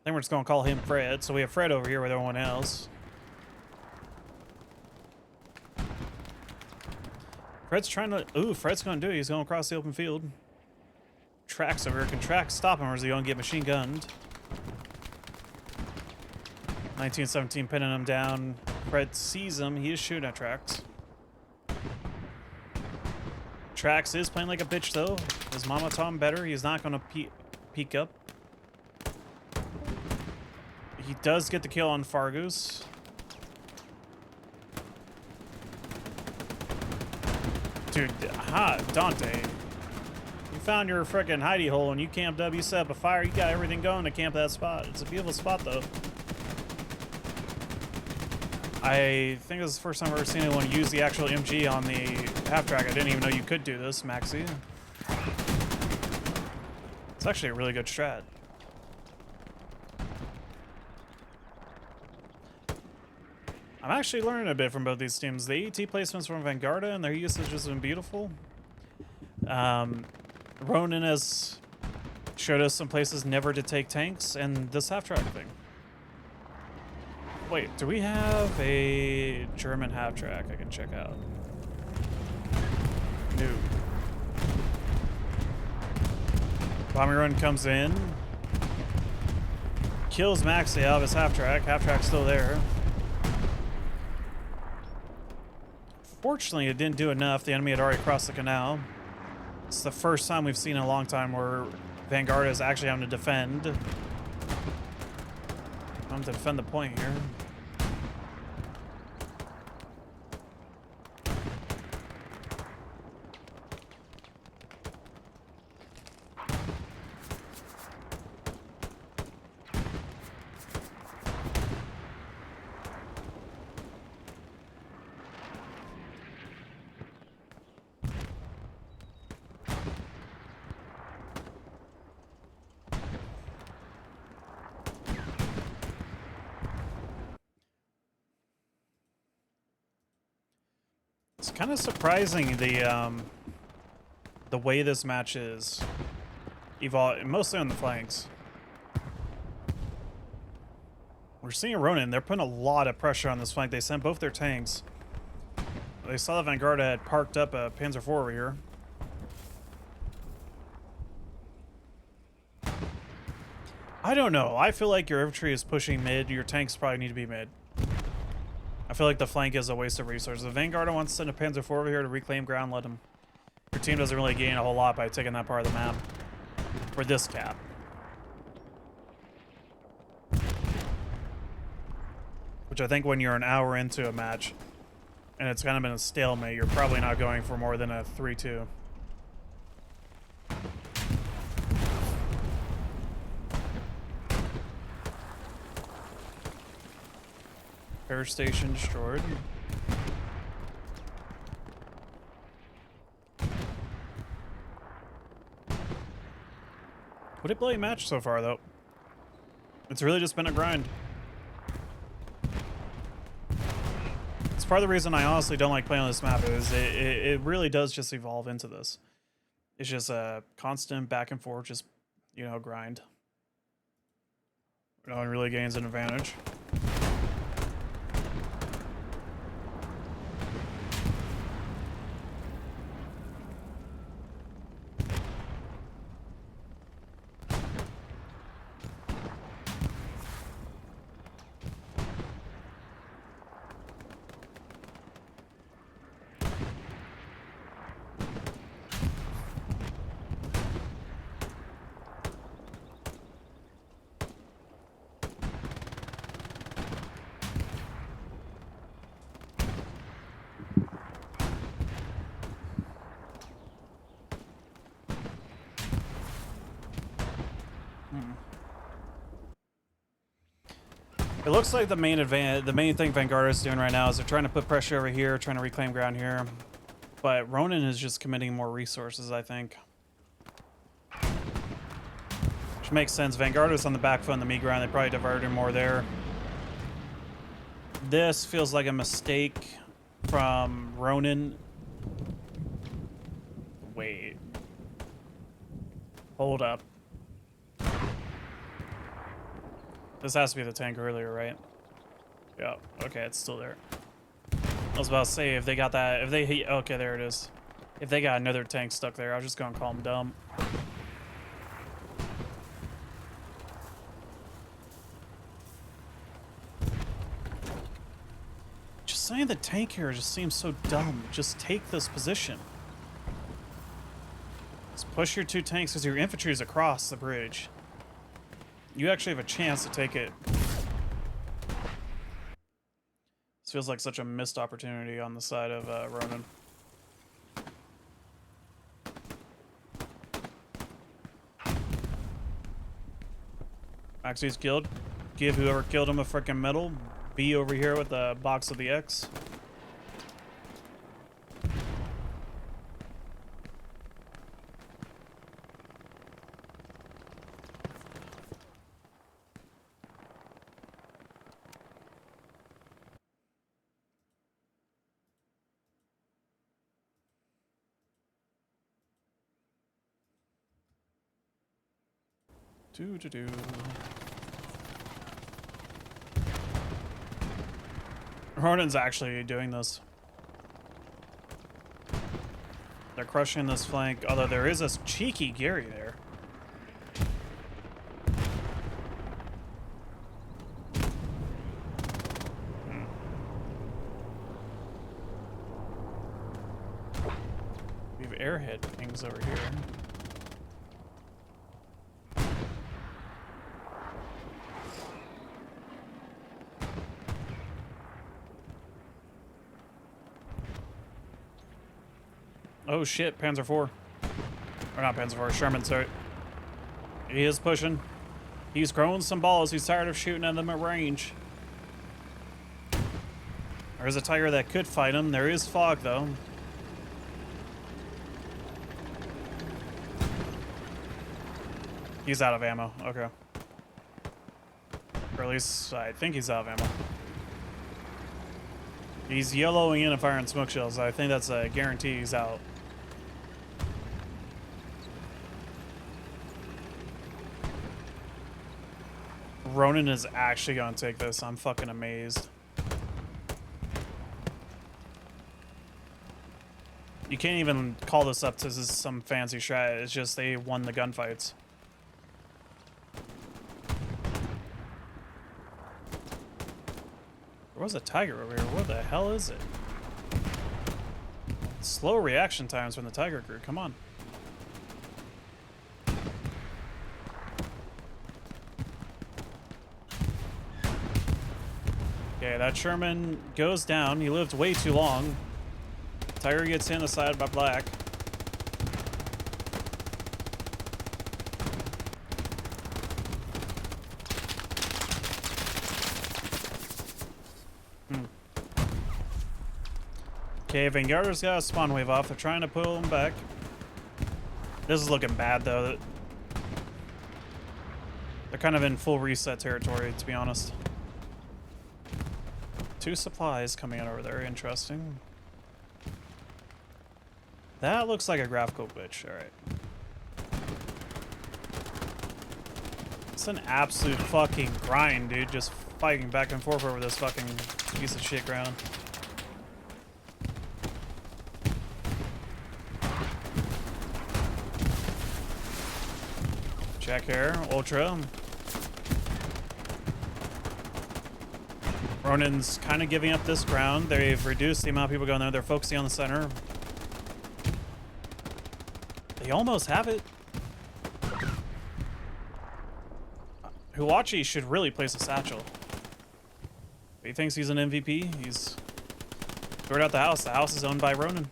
think we're just going to call him Fred. So we have Fred over here with everyone else. Fred's trying to... Ooh, Fred's going to do it. He's going across the open field. Trax over here. Can Trax stop him, or is he going to get machine gunned? 1917 pinning him down. Fred sees him. He is shooting at Trax. Trax is playing like a bitch, though. His mama taught him better. He's not going to peek up. He does get the kill on Fargus. Dude, Dante. You found your frickin' hidey hole and you camped up. You set up a fire. You got everything going to camp that spot. It's a beautiful spot, though. I think this is the first time I've ever seen anyone use the actual MG on the half-track. I didn't even know you could do this, Maxi. It's actually a really good strat. I'm actually learning a bit from both these teams. The AT placements from Vanguarda and their usage has been beautiful. Ronin has showed us some places never to take tanks, and this half-track thing. Wait, do we have a German half-track I can check out? No. Bombing run comes in. Kills Maxi out of his half-track. Half-track's still there. Fortunately, it didn't do enough. The enemy had already crossed the canal. It's the first time we've seen in a long time where Vanguarda is actually having to defend. I'm to defend the point here. It's kind of surprising the way this match is evolved, mostly on the flanks. We're seeing Ronin. They're putting a lot of pressure on this flank. They sent both their tanks. They saw that Vanguarda had parked up a Panzer IV over here. I don't know. I feel like your infantry is pushing mid. Your tanks probably need to be mid. I feel like the flank is a waste of resources. If Vanguarda wants to send a Panzer IV over here to reclaim ground, let him. Your team doesn't really gain a whole lot by taking that part of the map. For this cap. Which I think when you're an hour into a match, and it's kind of been a stalemate, you're probably not going for more than a 3-2. Air station destroyed. What a bloody match so far, though. It's really just been a grind. It's part of the reason I honestly don't like playing on this map is it really does just evolve into this. It's just a constant back and forth, just, you know, grind. No one really gains an advantage. It looks like the main thing Vanguarda is doing right now is they're trying to put pressure over here, trying to reclaim ground here. But Ronin is just committing more resources, I think. Which makes sense. Vanguarda's on the back foot on the meat ground. They probably diverted more there. This feels like a mistake from Ronin. Wait. Hold up. This has to be the tank earlier, right? Yeah, okay, it's still there. I was about to say, if they got that, if they hit, okay, there it is. If they got another tank stuck there, I was just gonna call them dumb. Just saying the tank here just seems so dumb. Just take this position. Just push your two tanks because your infantry is across the bridge. You actually have a chance to take it. This feels like such a missed opportunity on the side of Ronin. Maxie's killed. Give whoever killed him a freaking medal. B over here with the box of the X. Do. Ronin's actually doing this. They're crushing this flank, although there is this cheeky Gary there. We have airhead things over here. Oh shit, Panzer IV. Or not Panzer IV, Sherman, sorry. He is pushing. He's growing some balls. He's tired of shooting at them at range. There's a Tiger that could fight him. There is fog, though. He's out of ammo. Okay. Or at least, I think he's out of ammo. He's yellowing in and firing smoke shells. I think that's a guarantee he's out. Ronin is actually gonna take this. I'm fucking amazed. You can't even call this up to some fancy strat. It's just they won the gunfights. There was a tiger over here. What the hell is it? Slow reaction times from the tiger crew. Come on. Okay, that Sherman goes down. He lived way too long. Tiger gets hit in the side by Black. Okay, Vanguarda's got a spawn wave off. They're trying to pull him back. This is looking bad, though. They're kind of in full reset territory, to be honest. 2 supplies coming out over there. Interesting. That looks like a graphical glitch. All right. It's an absolute fucking grind, dude. Just fighting back and forth over this fucking piece of shit ground. Check here, Ultra. Ronin's kind of giving up this ground. They've reduced the amount of people going there. They're focusing on the center. They almost have it. Huachi should really place a satchel. He thinks he's an MVP. He's thrown out the house. The house is owned by Ronin.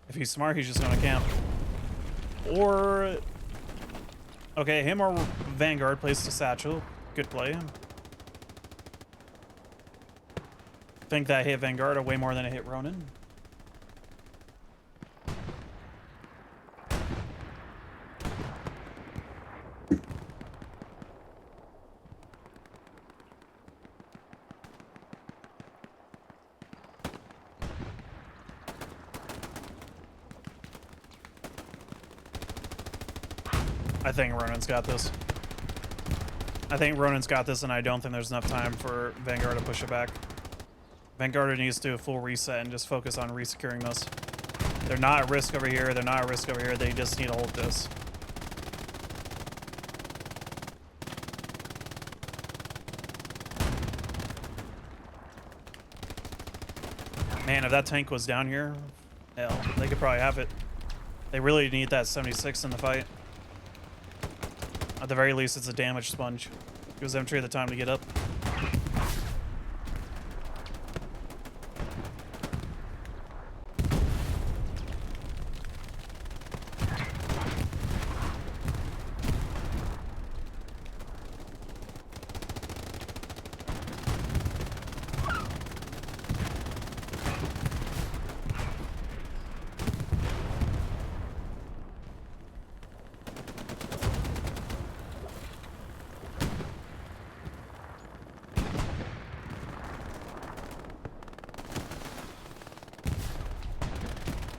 If he's smart, he's just going to camp. Or, okay, him or Vanguard placed a satchel. Good play. Think that hit Vanguarda way more than it hit Ronin. I think Ronin's got this. I think Ronin's got this, and I don't think there's enough time for Vanguard to push it back. Vanguard needs to do a full reset and just focus on resecuring this. They're not at risk over here. They're not at risk over here. They just need to hold this. Man, if that tank was down here, hell, they could probably have it. They really need that 76 in the fight. At the very least, it's a damage sponge. Gives them the time to get up.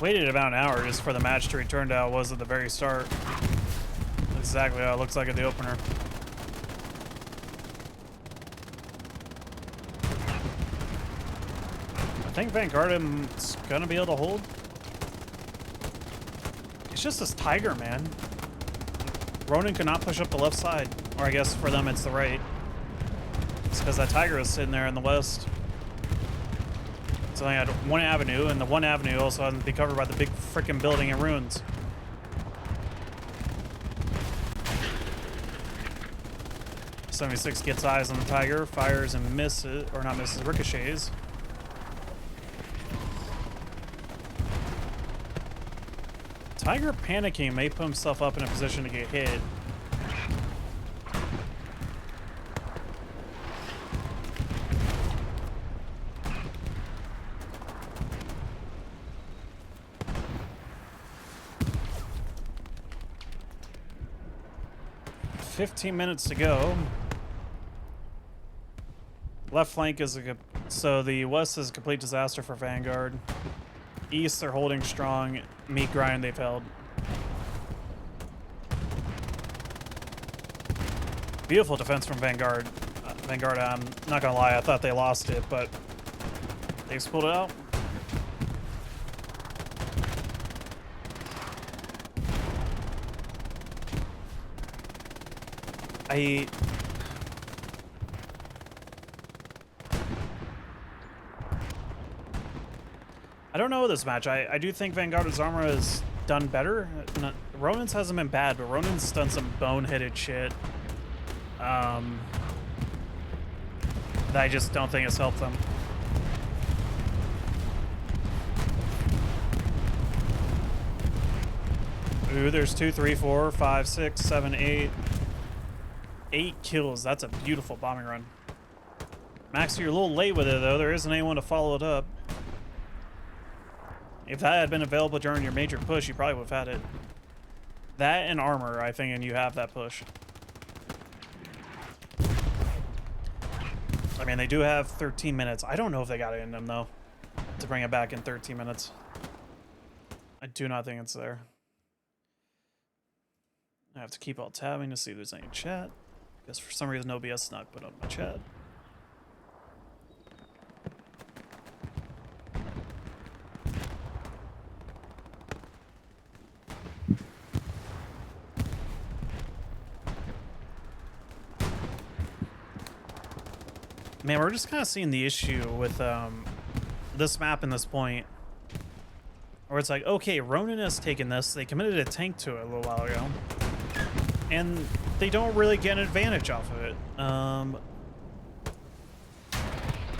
Waited about an hour just for the match to return to how it was at the very start. Exactly how it looks like at the opener. I think Vanguard's gonna be able to hold. It's just this Tiger, man. Ronin cannot push up the left side. Or I guess for them it's the right. It's because that Tiger is sitting there in the west. So they had one avenue, and the one avenue also had to be covered by the big freaking building in ruins. .76 gets eyes on the Tiger, fires and misses, or not misses, ricochets. Tiger panicking may put himself up in a position to get hit. .15 minutes to go. Left flank is so the west is a complete disaster for Vanguard. East they're holding strong. Meat grind they've held. Beautiful defense from Vanguard. Vanguard, I'm not gonna lie, I thought they lost it, but they just pulled it out. I don't know this match. I do think Vanguarda's armor is done better. Ronin's hasn't been bad, but Ronin's done some boneheaded shit. That I just don't think has helped them. Ooh, there's 2, 3, 4, 5, 6, 7, 8. 8 kills. That's a beautiful bombing run. Max, you're a little late with it, though. There isn't anyone to follow it up. If that had been available during your major push, you probably would have had it. That and armor, I think, and you have that push. I mean, they do have 13 minutes. I don't know if they got it in them, though, to bring it back in 13 minutes. I do not think it's there. I have to keep all tabbing to see if there's any chat. Because for some reason OBS is not put on my chat. Man, we're just kind of seeing the issue with this map and this point. Where it's like, okay, Ronin has taken this. They committed a tank to it a little while ago. And they don't really get an advantage off of it.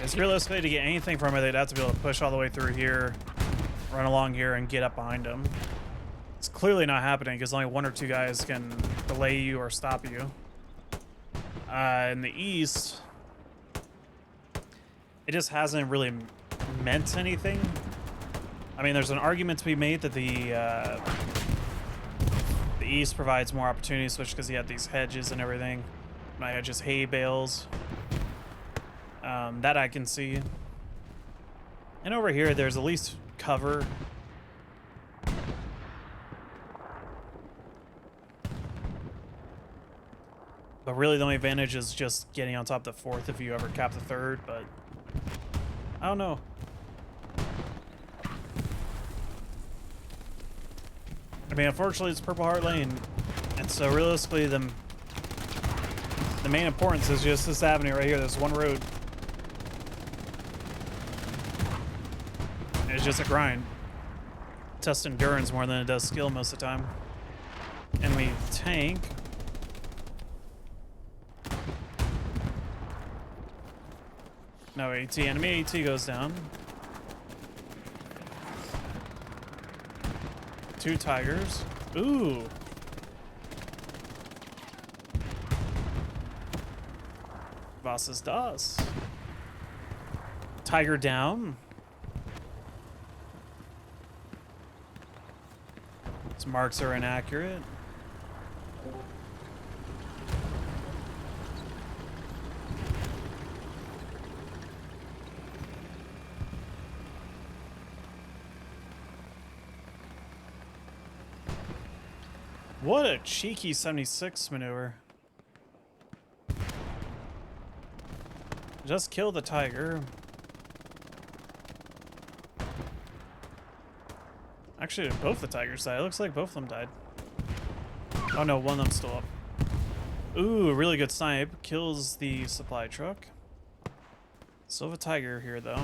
It's realistically to get anything from it, they'd have to be able to push all the way through here, run along here, and get up behind them. It's clearly not happening because only 1 or 2 guys can delay you or stop you. In the east, it just hasn't really meant anything. I mean, there's an argument to be made that the east provides more opportunities, especially because you have these hedges and everything. I had just hay bales. That I can see. And over here, there's at least cover. But really, the only advantage is just getting on top of the 4th if you ever cap the 3rd, but I don't know. I mean, unfortunately, it's Purple Heart Lane, and so realistically, the main importance is just this avenue right here. There's one road. It's just a grind. Test endurance more than it does skill most of the time. Enemy tank. No AT. Enemy AT goes down. 2 tigers. Ooh. Was ist das? Tiger down. His marks are inaccurate. What a cheeky 76 maneuver. Just kill the tiger. Actually, both the tigers died. It looks like both of them died. Oh no, one of them's still up. Ooh, really good snipe. Kills the supply truck. Still have a tiger here, though.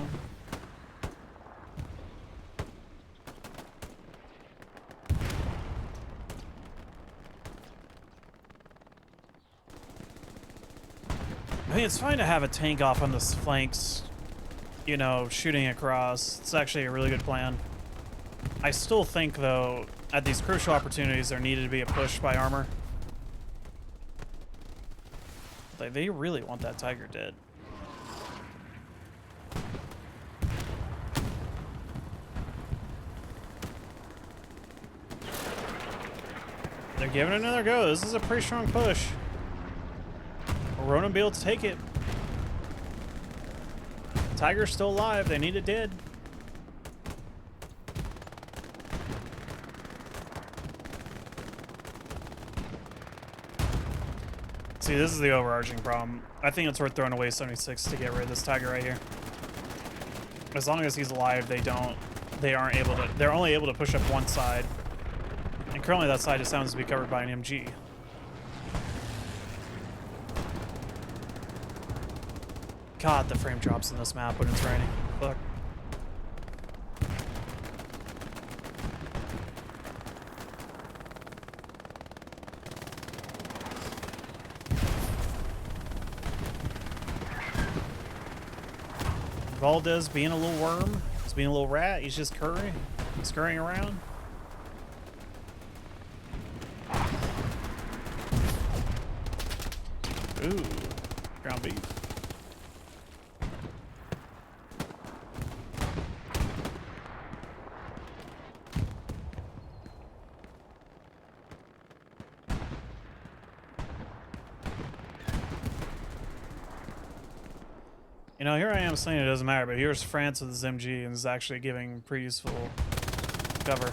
I mean, it's fine to have a tank off on the flanks, you know, shooting across. It's actually a really good plan. I still think, though, at these crucial opportunities, there needed to be a push by armor. They really want that tiger dead. They're giving it another go. This is a pretty strong push. Will Ronin be able to take it? Tiger's still alive. They need it dead. See, this is the overarching problem. I think it's worth throwing away 76 to get rid of this tiger right here. As long as he's alive, they're only able to push up one side. And currently that side just happens to be covered by an MG. God, the frame drops in this map when it's raining. Fuck. Valdez being a little worm. He's being a little rat. He's just scurrying around. Ooh, ground beef. You know, here I am saying it doesn't matter, but here's France with his MG and is actually giving pretty useful cover.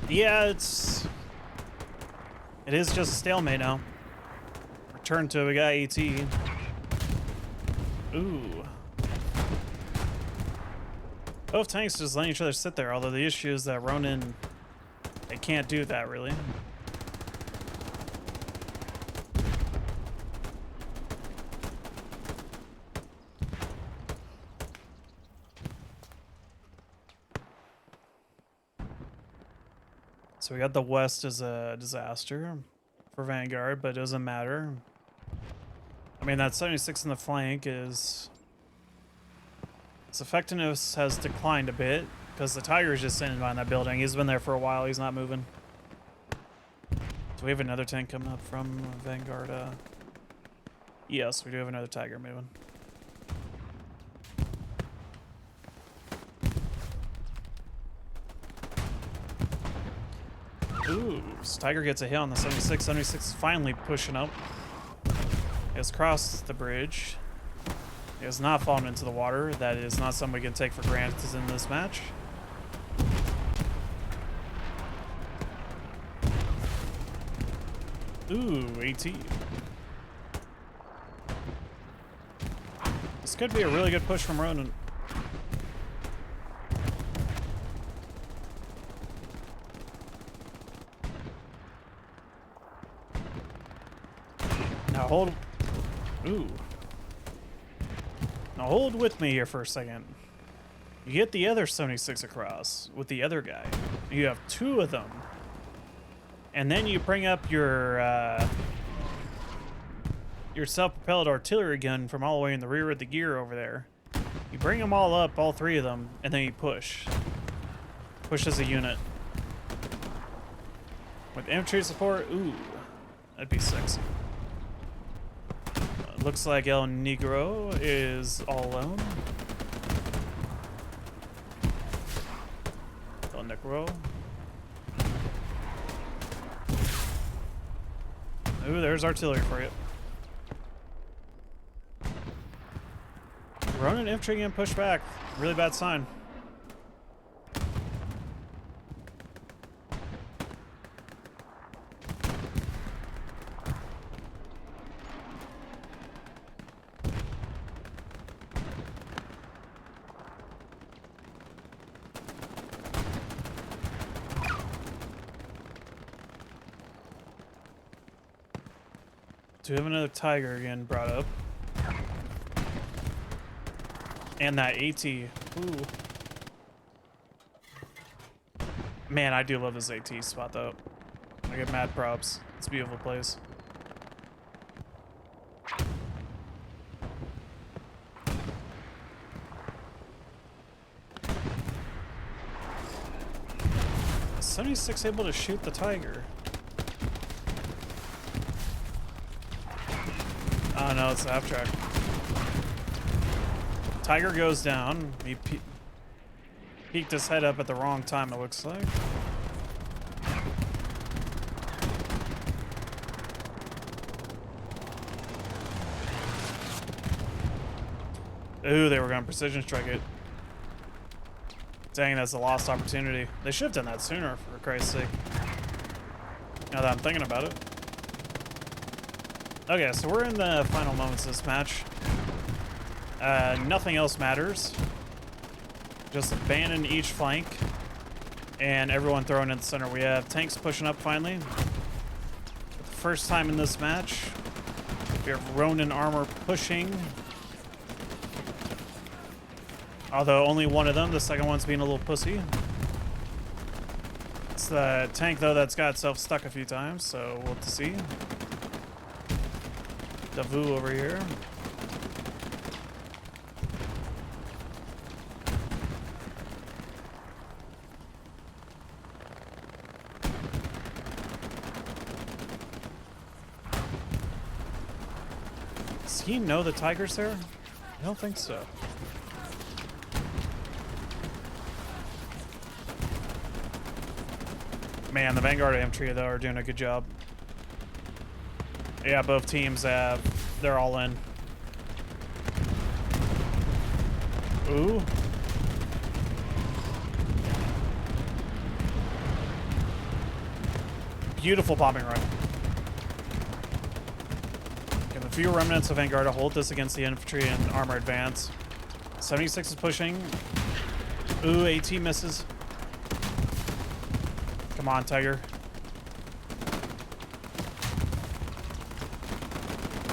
Yeah, it is just a stalemate now. Return to a guy AT. Ooh. Both tanks just letting each other sit there, although the issue is that Ronin, they can't do that really. So we got the west as a disaster for Vanguard, but it doesn't matter. I mean, that 76 in the flank is... its effectiveness has declined a bit because the Tiger's just sitting behind that building. He's been there for a while. He's not moving. Do we have another tank coming up from Vanguarda? Yes, we do have another Tiger moving. Ooh, so Tiger gets a hit on the 76. 76 is finally pushing up. He has crossed the bridge. He has not fallen into the water. That is not something we can take for granted in this match. Ooh, AT. This could be a really good push from Ronin. Now hold... Ooh. Now hold with me here for a second. You get the other 76 across with the other guy. You have two of them. And then you bring up your self-propelled artillery gun from all the way in the rear of the gear over there. You bring them all up, all three of them, and then you push. Push as a unit. With infantry support, ooh, that'd be sexy. Looks like El Negro is all alone. El Negro. Ooh, there's artillery for you. Ronin infantry getting pushed back. Really bad sign. Do we have another Tiger again brought up? And that AT. Ooh. Man, I do love this AT spot though. I get mad props. It's a beautiful place. Is 76 able to shoot the Tiger? Oh no, it's the half track. Tiger goes down. He peeked his head up at the wrong time, it looks like. Ooh, they were going to precision strike it. Dang, that's a lost opportunity. They should have done that sooner, for Christ's sake. Now that I'm thinking about it. Okay, so we're in the final moments of this match. Nothing else matters. Just abandon each flank. And everyone thrown in the center. We have tanks pushing up finally. For the first time in this match. We have Ronin armor pushing. Although only one of them. The second one's being a little pussy. It's the tank, though, that's got itself stuck a few times. So we'll have to see. Davu over here. Does he know the tiger's there? I don't think so. Man, the Vanguard infantry, though, are doing a good job. Yeah, both teams have... They're all in. Ooh. Beautiful bombing run. Give a few remnants of Vanguard to hold this against the infantry and armor advance. 76 is pushing. Ooh, AT misses. Come on, Tiger.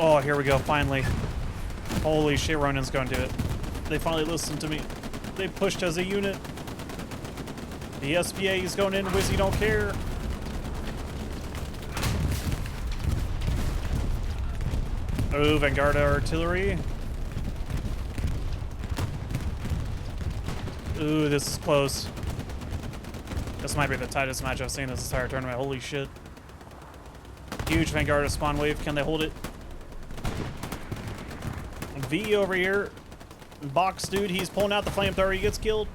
Oh, here we go, finally. Holy shit, Ronin's gonna do it. They finally listened to me. They pushed as a unit. The SBA is going in, Wizzy don't care. Oh, Vanguarda artillery. Ooh, this is close. This might be the tightest match I've seen this entire tournament. Holy shit. Huge Vanguarda spawn wave. Can they hold it? V over here. Box dude, he's pulling out the flamethrower. He gets killed.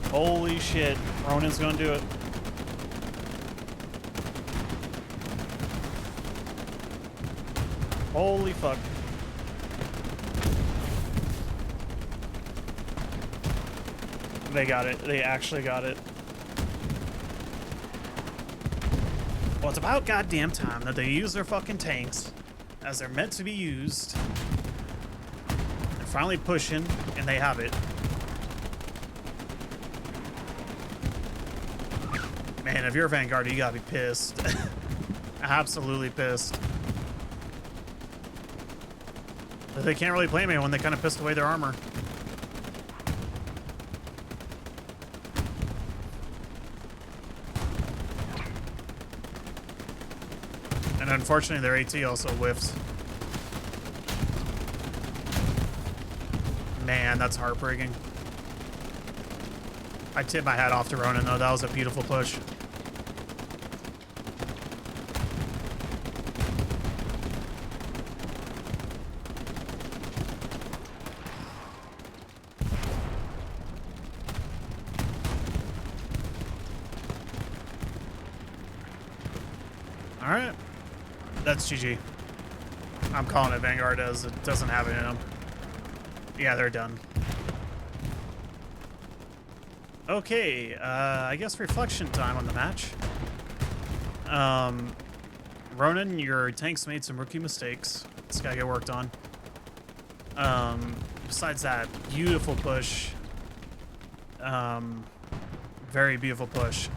Holy shit. Ronin's gonna do it. Holy fuck. They got it. They actually got it. Well, it's about goddamn time that they use their fucking tanks as they're meant to be used. They're finally pushing, and they have it. Man, if you're a Vanguard, you gotta be pissed. Absolutely pissed. But they can't really blame me when they kind of pissed away their armor. And unfortunately, their AT also whiffs. Man, that's heartbreaking. I tip my hat off to Ronin, though. That was a beautiful push. All right. That's GG. I'm calling it. Vanguard doesn't have it in them. Yeah, they're done. Okay, I guess reflection time on the match. Ronin, your tanks made some rookie mistakes. It's gotta get worked on. Besides that, beautiful push. Very beautiful push.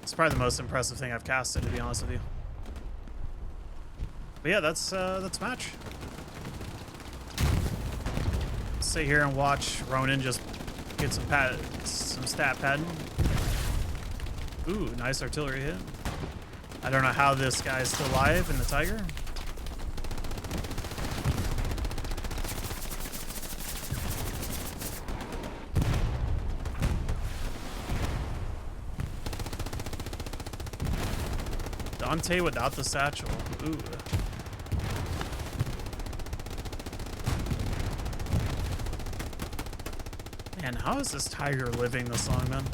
It's probably the most impressive thing I've casted, to be honest with you. But yeah, that's match. Sit here and watch Ronin just get some stat padding. Ooh, nice artillery hit. I don't know how this guy's still alive in the Tiger. Dante without the satchel. Ooh. Man, how is this Tiger living this long, man?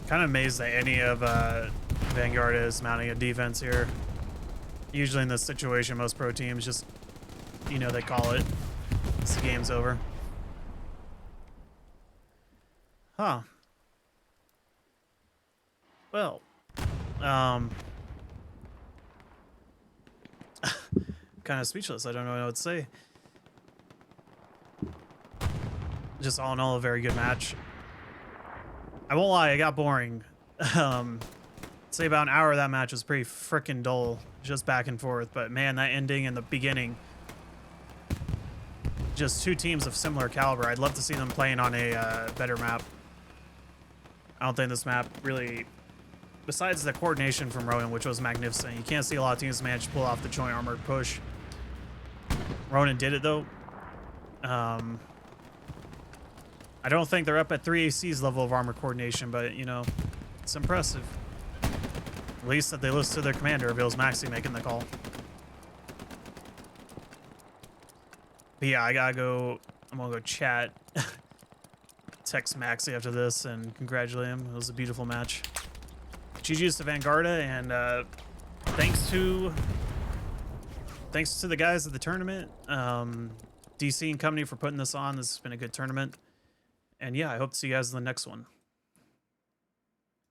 Kind of amazed that any of Vanguard is mounting a defense here. Usually in this situation, most pro teams just you know they call it. The game's over. Huh. Well, kind of speechless. I don't know what to say. Just all in all, a very good match. I won't lie, it got boring. Say about an hour of that match was pretty freaking dull, just back and forth. But man, that ending and the beginning, just two teams of similar caliber. I'd love to see them playing on a better map. I don't think this map really, besides the coordination from Ronin, which was magnificent, you can't see a lot of teams manage to pull off the joint armored push. Ronin did it though. I don't think they're up at 3AC's level of armor coordination, but you know, it's impressive. At least that they listen to their commander if it was Maxi making the call. But yeah, I gotta go. I'm gonna go chat. Text Maxi after this and congratulate him. It was a beautiful match. GG's to Vanguarda, and thanks to the guys at the tournament, DC and company for putting this on. This has been a good tournament. And yeah, I hope to see you guys in the next one.